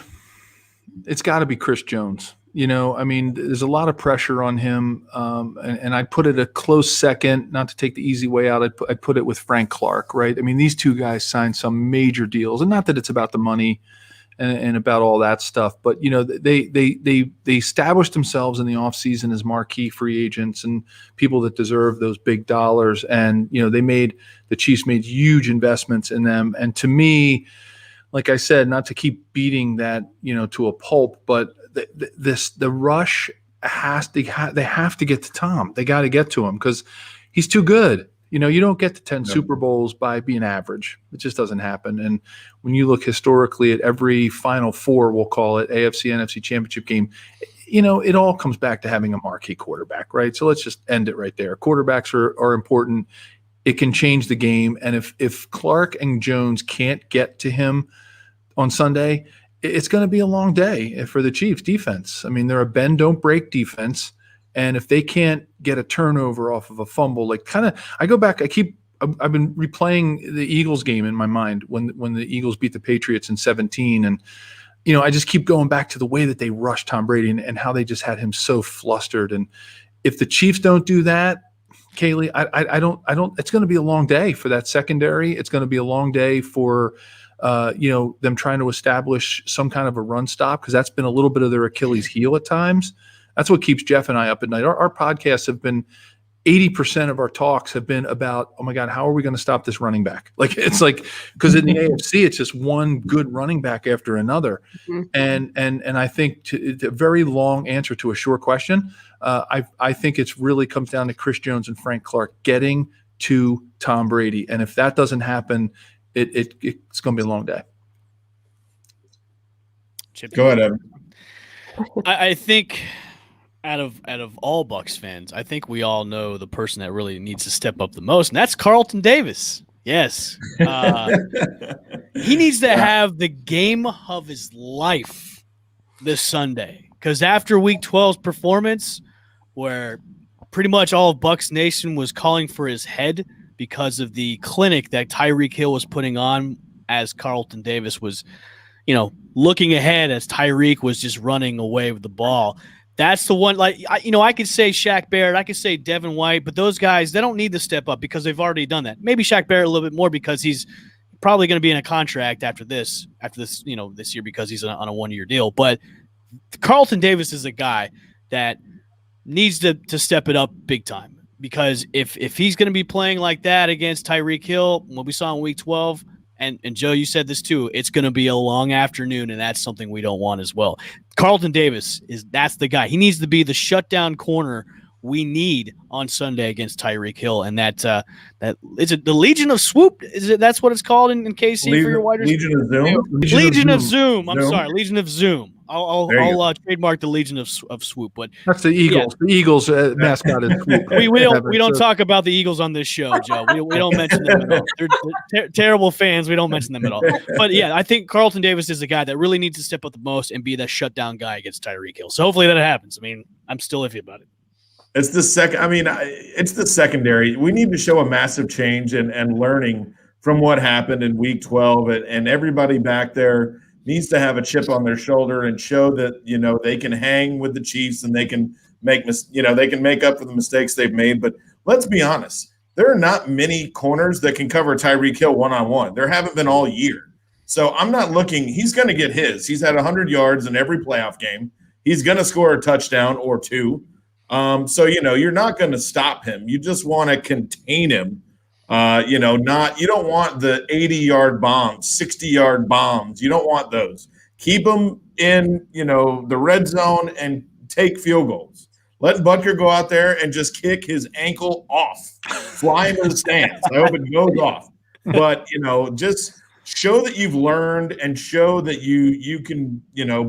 it's got to be Chris Jones. There's a lot of pressure on him, and I put it a close second, not to take the easy way out. I put it with Frank Clark, right? I mean, these 2 guys signed some major deals, and not that it's about the money and about all that stuff, but they established themselves in the offseason as marquee free agents and people that deserve those big dollars. And the Chiefs made huge investments in them. And to me, like I said, not to keep beating that to a pulp, but the rush they have to get to Tom. They got to get to him because he's too good. You don't get to 10 Super Bowls by being average. It just doesn't happen. And when you look historically at every Final Four, we'll call it AFC, NFC championship game, it all comes back to having a marquee quarterback, right? So let's just end it right there. Quarterbacks are important. It can change the game. And if Clark and Jones can't get to him on Sunday, it's going to be a long day for the Chiefs defense. I mean, they're a bend, don't break defense. And if they can't get a turnover off of a fumble, I go back, I've been replaying the Eagles game in my mind when the Eagles beat the Patriots in 2017. And, I just keep going back to the way that they rushed Tom Brady and how they just had him so flustered. And if the Chiefs don't do that, Kaylee, I don't, it's going to be a long day for that secondary. It's going to be a long day for, them trying to establish some kind of a run stop, because that's been a little bit of their Achilles heel at times. That's what keeps Jeff and I up at night. Our podcasts have been 80% of our talks have been about, oh my God, how are we going to stop this running back? Because in the AFC, it's just one good running back after another. Mm-hmm. And I think it's a very long answer to a short question. I think it's really comes down to Chris Jones and Frank Clark getting to Tom Brady. And if that doesn't happen, it's going to be a long day.
Go ahead, Evan.
I think out of all Bucs fans, I think we all know the person that really needs to step up the most, and that's Carlton Davis. Yes. He needs to have the game of his life this Sunday, because after Week 12's performance, where pretty much all of Bucs Nation was calling for his head because of the clinic that Tyreek Hill was putting on as Carlton Davis was, looking ahead as Tyreek was just running away with the ball. That's the one. Like, I could say Shaq Barrett, I could say Devin White, but those guys, they don't need to step up because they've already done that. Maybe Shaq Barrett a little bit more because he's probably going to be in a contract after this, this year because he's on a 1-year deal. But Carlton Davis is a guy that needs to step it up big time, because if he's going to be playing like that against Tyreek Hill, what we saw in Week 12, and Joe, you said this too, it's going to be a long afternoon, and that's something we don't want as well. Carlton Davis that's the guy. He needs to be the shutdown corner we need on Sunday against Tyreek Hill, and that is it. The Legion of Swoop, that's what it's called in KC for your wide receivers?
Legion of Zoom.
Legion of Zoom. I'm sorry, Legion of Zoom. I'll trademark the Legion of Swoop, but
that's the Eagles. Yeah. The Eagles mascot is Swoop.
We don't talk about the Eagles on this show, Joe. We don't mention them at all. They're terrible fans. We don't mention them at all. But yeah, I think Carlton Davis is the guy that really needs to step up the most and be that shutdown guy against Tyreek Hill. So hopefully that happens. I mean, I'm still iffy about it.
It's the second. I mean, it's the secondary. We need to show a massive change and learning from what happened in Week 12, and everybody back there needs to have a chip on their shoulder and show that they can hang with the Chiefs and they can make up for the mistakes they've made. But let's be honest, there are not many corners that can cover Tyreek Hill one-on-one. There haven't been all year. So I'm not looking. He's going to get his. He's had 100 yards in every playoff game. He's going to score a touchdown or two. So you're not going to stop him. You just want to contain him. You don't want the 80-yard bombs, 60-yard bombs. You don't want those. Keep them in, the red zone and take field goals. Let Butker go out there and just kick his ankle off, fly into the stands. I hope it goes off. But, just show that you've learned and show that you can,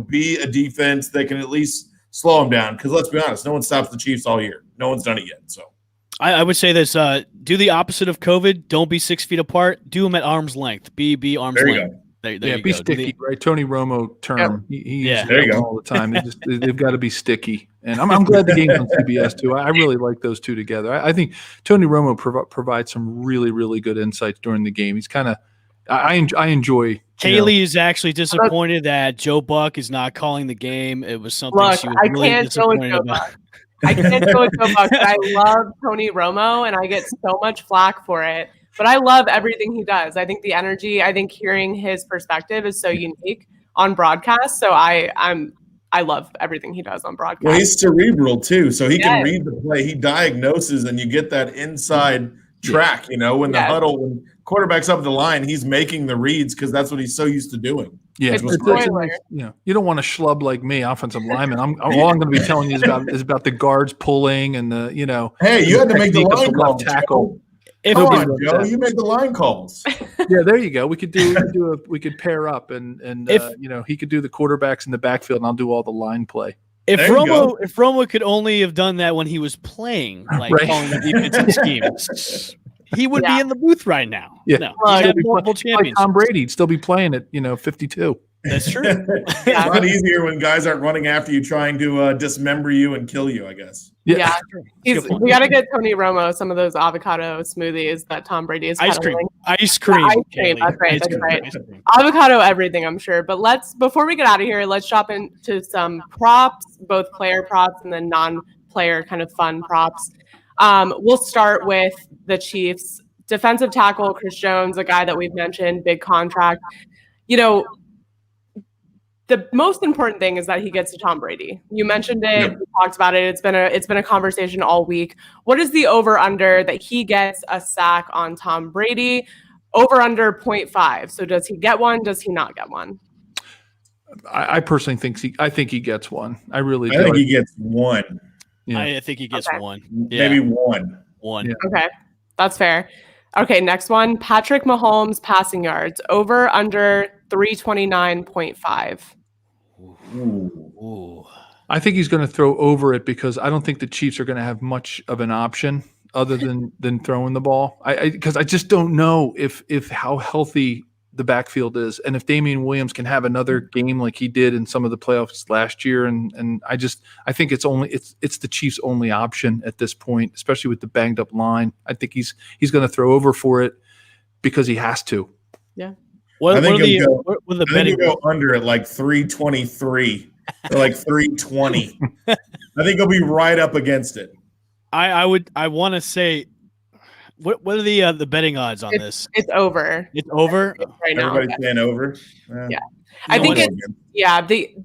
be a defense that can at least slow them down. Because let's be honest, no one stops the Chiefs all year. No one's done it yet. So
I would say this: do the opposite of COVID. Don't be 6 feet apart. Do them at arm's length. Be arm's length. There you
be
go.
sticky, right? Tony Romo term.
Yep.
He uses it all the time. They've got to be sticky. And I'm glad the game's on CBS too. I really like those two together. I think Tony Romo provides some really, really good insights during the game. He's kind of I enjoy.
Kaylee is actually disappointed that Joe Buck is not calling the game. It was something she was really disappointed about.
I can't go with Joe Buck. I love Tony Romo, and I get so much flack for it. But I love everything he does. I think the energy, hearing his perspective is so unique on broadcast. So I love everything he does on broadcast.
Well, he's cerebral too, so he can read the play. He diagnoses, and you get that inside track. When the huddle, when quarterback's up the line, he's making the reads because that's what he's so used to doing.
Yeah, you don't want to schlub like me, offensive lineman. All I'm going to be telling you is about the guards pulling and the
Hey, you had to make the line call.
Tackle.
Come on, Joe, you make the line calls.
Yeah, there you go. We could pair up and he could do the quarterbacks in the backfield, and I'll do all the line play.
If Romo could only have done that when he was playing, calling the defensive schemes, he would be in the booth right now.
Yeah,
no, he'd have multiple champions.
Like Tom Brady, he'd still be playing at 52.
That's true.
It's a lot easier when guys aren't running after you, trying to dismember you and kill you, I guess.
Yeah. We got to get Tony Romo some of those avocado smoothies that Tom Brady is
Ice cream.
That's right. Avocado everything, I'm sure. But before we get out of here, let's jump into some props, both player props and then non-player kind of fun props. We'll start with the Chiefs. Defensive tackle Chris Jones, a guy that we've mentioned, big contract. The most important thing is that he gets to Tom Brady. You mentioned it. We talked about it. It's been a conversation all week. What is the over/under that he gets a sack on Tom Brady? Over/under 0.5. So does he get one? Does he not get one?
I personally think he gets one. I really do.
I think he gets one.
Yeah. I think he gets one.
Yeah. Maybe one.
One.
Yeah.
Okay, that's fair. Okay, next one. Patrick Mahomes passing yards. Over/under 329.5.
Ooh.
I think he's going to throw over it because I don't think the Chiefs are going to have much of an option other than throwing the ball. Because I just don't know if how healthy the backfield is, and if Damian Williams can have another game like he did in some of the playoffs last year. And I think it's the Chiefs' only option at this point, especially with the banged up line. I think he's going to throw over for it because he has to.
Yeah.
What
I think
are the
he'll go.
what are the
I think
betting?
he'll go under at like 323 or like 320. I think he'll be right up against it.
I want to say, what are the betting odds on this?
It's over.
It's over.
Right now.
Everybody's saying over.
Yeah. I think
it's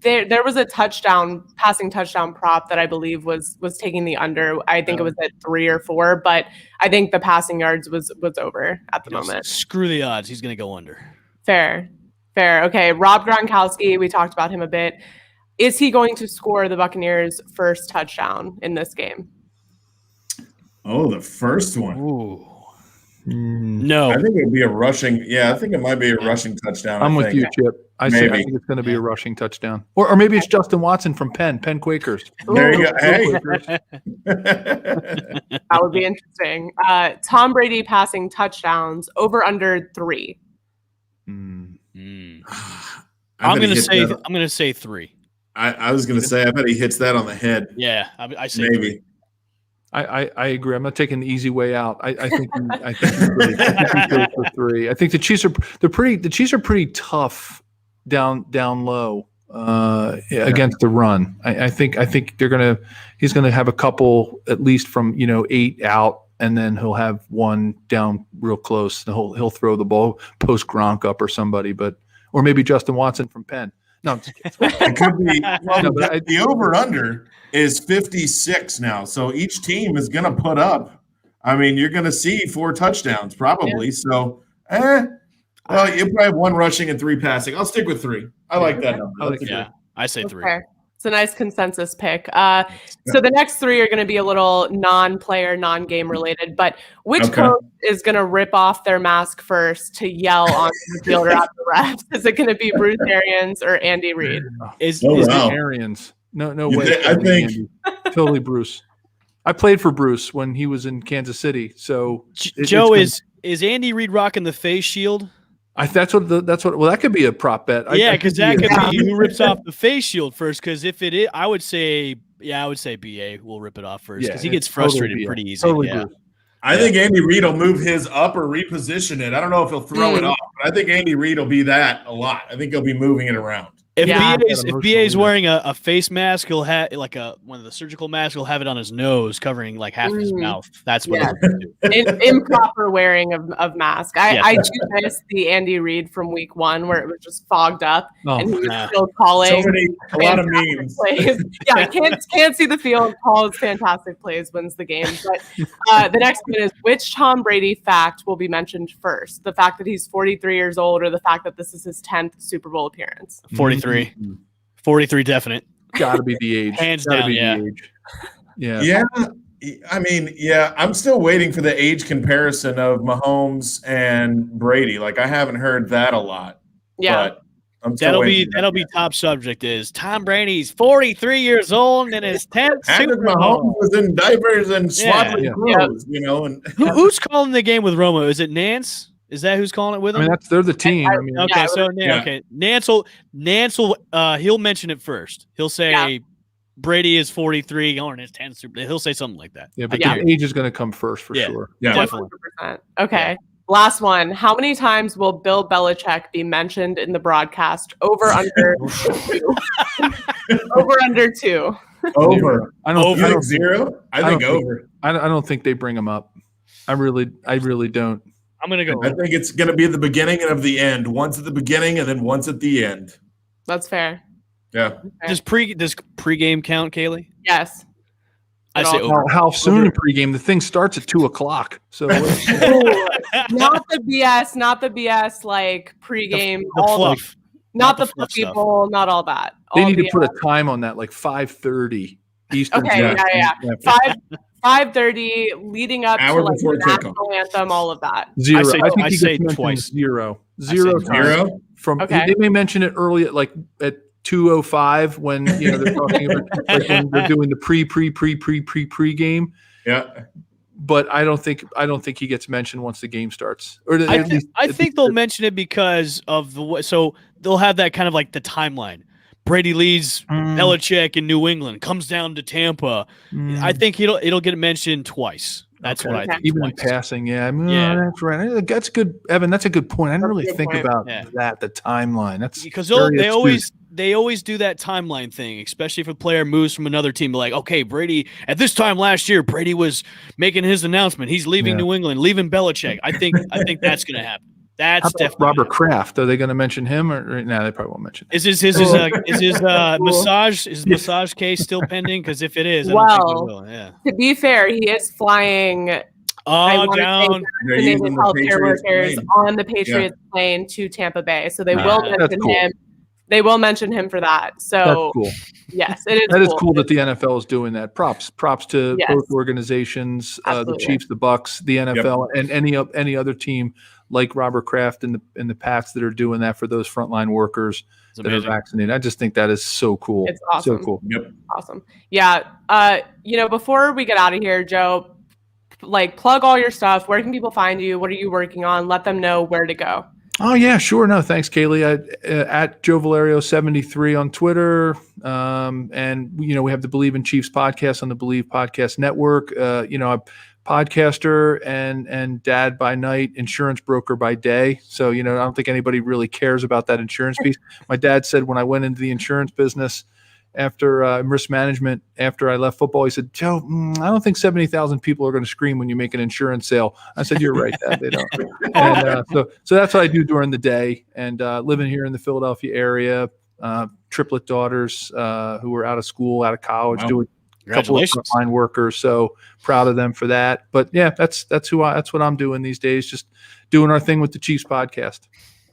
there was a passing touchdown prop that I believe was taking the under. I think it was at 3 or 4, but I think the passing yards was over at the moment.
Screw the odds. He's going to go under.
Fair. Okay, Rob Gronkowski, we talked about him a bit. Is he going to score the Buccaneers' first touchdown in this game?
Oh, the first one.
Ooh. No.
I think it would be a rushing. Yeah, I think it might be a rushing touchdown.
I'm with you, Chip. I think it's going to be a rushing touchdown. Or maybe it's Justin Watson from Penn Quakers.
There you go. Hey.
That would be interesting. Tom Brady passing touchdowns over under 3.
I'm gonna say 3.
I was gonna say I bet he hits that on the head.
Yeah, I say
maybe.
3.
I agree. I'm not taking the easy way out. I think he goes for 3. I think the Chiefs are pretty tough down low against the run. I think he's gonna have a couple at least from 8 out. And then he'll have one down real close. He'll throw the ball post Gronk up or somebody, or maybe Justin Watson from Penn. No,
it could be. Well, the over under is 56 now, so each team is going to put up. I mean, you're going to see 4 touchdowns probably. Yeah. So, well, you probably have 1 rushing and 3 passing. I'll stick with 3. I like that number.
I say 3.
Okay. It's a nice consensus pick. So the next 3 are going to be a little non-player, non-game related. But which coach is going to rip off their mask first to yell on the field or at the refs? Is it going to be Bruce Arians or Andy Reid?
Is Arians? No way.
I think
totally Bruce. I played for Bruce when he was in Kansas City. So
Joe, is Andy Reid rocking the face shield?
Well, that could be a prop bet.
Yeah, because that could be who rips off the face shield first. Because if it is, I would say BA will rip it off first because he gets frustrated pretty easy. Totally. Yeah.
I think Andy Reid will move his up or reposition it. I don't know if he'll throw it off, but I think Andy Reid will be that a lot. I think he'll be moving it around.
If BA's wearing a face mask, he'll have one of the surgical masks. He'll have it on his nose, covering like half his mouth. That's what he'll do.
Improper wearing of mask. I do miss the Andy Reid from week 1 where it was just fogged up and he was still calling
a lot of memes.
Plays. Yeah, can't see the field. Calls fantastic plays, wins the game. But the next one is which Tom Brady fact will be mentioned first? The fact that he's 43 years old, or the fact that this is his 10th Super Bowl appearance?
43 definite.
Got to be the age.
Hands down,
the age.
Yeah. I mean, I'm still waiting for the age comparison of Mahomes and Brady. Like, I haven't heard that a lot.
Yeah.
But I'm still
that'll be top subject is Tom Brady's 43 years old and his 10th Super Bowl.
Mahomes was in diapers and swaddling clothes, And
who's calling the game with Romo? Is it Nance? Is that who's calling it with him?
I mean, they're the team.
Nance will he'll mention it first. He'll say Brady is 43 on his 10th Super Bowl. He'll say something like that.
Yeah, but the age is going to come first for sure.
Yeah,
definitely.
100%. Okay. Yeah. Last one. How many times will Bill Belichick be mentioned in the broadcast? Over under 2. Over under 2.
Over.
I don't
0. I think over.
I don't think they bring him up. I really don't.
I'm gonna go.
I think it's gonna be at the beginning and of the end. Once at the beginning and then once at the end.
That's fair.
Yeah.
Does pregame count, Kaylee?
Yes.
I say over.
How soon in pregame? The thing starts at 2:00. So
not the BS, like pregame.
The fluff.
Not the fluffy bowl. Not all that.
They need to put a time on that, like 5:30 Eastern.
Okay. Yeah. 5:30 leading up to like the national anthem, all of that.
0. I think
I say twice.
0. 0 time. They may mention it early at 2:05 when they're talking about when they're doing the pre-game.
Yeah.
But I don't think he gets mentioned once the game starts. Or
I think they'll mention it because of the way. So they'll have that kind of like the timeline. Brady leads Belichick in New England, comes down to Tampa. I think it'll get mentioned twice. That's what I think.
Even in
twice.
passing, yeah. I mean,
Yeah.
that's right. That's good, Evan. That's a good point. I didn't
That's a
really
good
think
point.
about
Yeah.
that. The timeline. That's
Because
very
they always do that timeline thing, especially if a player moves from another team. Like, okay, Brady, at this time last year, Brady was making his announcement. He's leaving
Yeah.
New England, leaving Belichick. I think that's going to happen.
How
That's
about
definitely
Robert Kraft. Are they going to mention him or no? They probably won't mention him.
Is his massage case still pending? Because if it is, I don't think it will. Yeah.
To be fair, he is flying I
Oh,
wanna say
down.
They're
vaccinated
using the
healthcare
Patriots
workers
plane.
on the Patriots plane to Tampa Bay. So they will
That's
mention
cool.
him. They will mention him for that.
That's
So
cool.
yes, it is
That is cool that the NFL is doing that. Props to
Yes.
both organizations, the
Absolutely.
Chiefs, the Bucks, the NFL, and any other team like Robert Kraft and the Pats that are doing that for those frontline workers
It's
that are
amazing.
vaccinated. I just think that is so cool.
It's awesome.
So cool.
Yep.
Awesome. Yeah. Before we get out of here, Joe, plug all your stuff. Where can people find you? What are you working on? Let them know where to go.
Oh yeah, sure. No, thanks, Kaylee. At Joe Valerio 73 on Twitter, and we have the Bleav in Chiefs podcast on the Bleav Podcast Network. I'm a podcaster and dad by night, insurance broker by day. So I don't think anybody really cares about that insurance piece. My dad said when I went into the insurance business after risk management, after I left football, he said, Joe, I don't think 70,000 people are going to scream when you make an insurance sale. I said, you're right, Dad. They don't. And so that's what I do during the day. And living here in the Philadelphia area, triplet daughters who are out of school, out of college,
Wow.
doing a couple of
Congratulations.
frontline workers. So proud of them for that. But yeah, that's what I'm doing these days. Just doing our thing with the Chiefs podcast.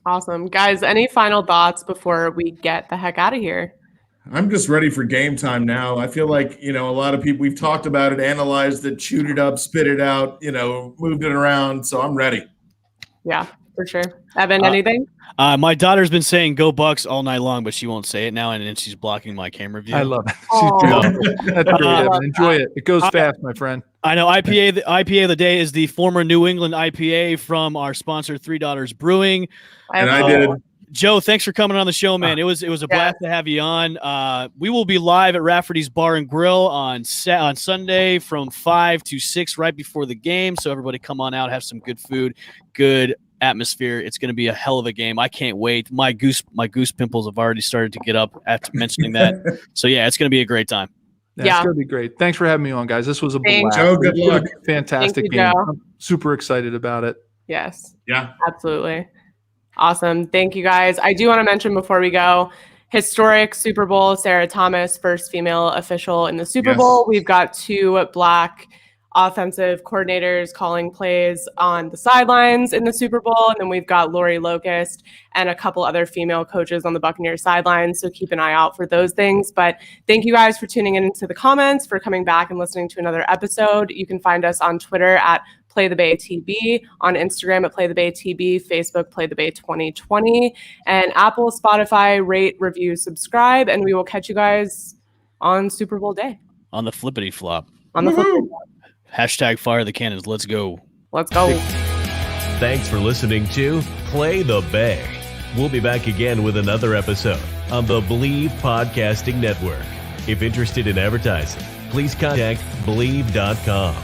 Awesome. Guys, any final thoughts before we get the heck out of here?
I'm just ready for game time now. I feel like, a lot of people, we've talked about it, analyzed it, chewed it up, spit it out, moved it around. So I'm ready.
Yeah, for sure. Evan, anything?
My daughter's been saying "Go Bucks" all night long, but she won't say it now, and then she's blocking my camera view.
I love it.
Aw.
That's great,
I
Evan.
love
Enjoy it. It goes fast, my friend.
I know IPA. The IPA of the day is the former New England IPA from our sponsor, Three Daughters Brewing.
And I did.
Joe, thanks for coming on the show, man. It was a blast to have you on. We will be live at Rafferty's Bar and Grill on Sunday from 5 to 6 right before the game. So everybody come on out, have some good food, good atmosphere. It's going to be a hell of a game. I can't wait. My goose pimples have already started to get up after mentioning that. So yeah, it's going to be a great time.
Yeah,
Yeah.
it's gonna be great. Thanks for having me on, guys. This was a
Thanks.
blast.
Joe, good
It was
luck.
a fantastic
Thank you,
game.
Joe.
I'm super excited about it.
Yes.
Yeah.
Absolutely. Awesome. Thank you, guys. I do want to mention before we go, historic Super Bowl, Sarah Thomas, first female official in the Super
Yes.
Bowl. We've got 2 Black offensive coordinators calling plays on the sidelines in the Super Bowl. And then we've got Lori Locust and a couple other female coaches on the Buccaneers sidelines. So keep an eye out for those things. But thank you guys for tuning in into the comments, for coming back and listening to another episode. You can find us on Twitter at PlayTheBayTB, on Instagram at PlayTheBayTB, Facebook PlayTheBay2020, and Apple, Spotify, rate, review, subscribe, and we will catch you guys on Super Bowl day.
On the flippity flop.
On the flip.
Hashtag fire the cannons. Let's go.
Let's go.
Thanks for listening to Play the Bay. We'll be back again with another episode on the Bleav Podcasting Network. If interested in advertising, please contact Bleav.com.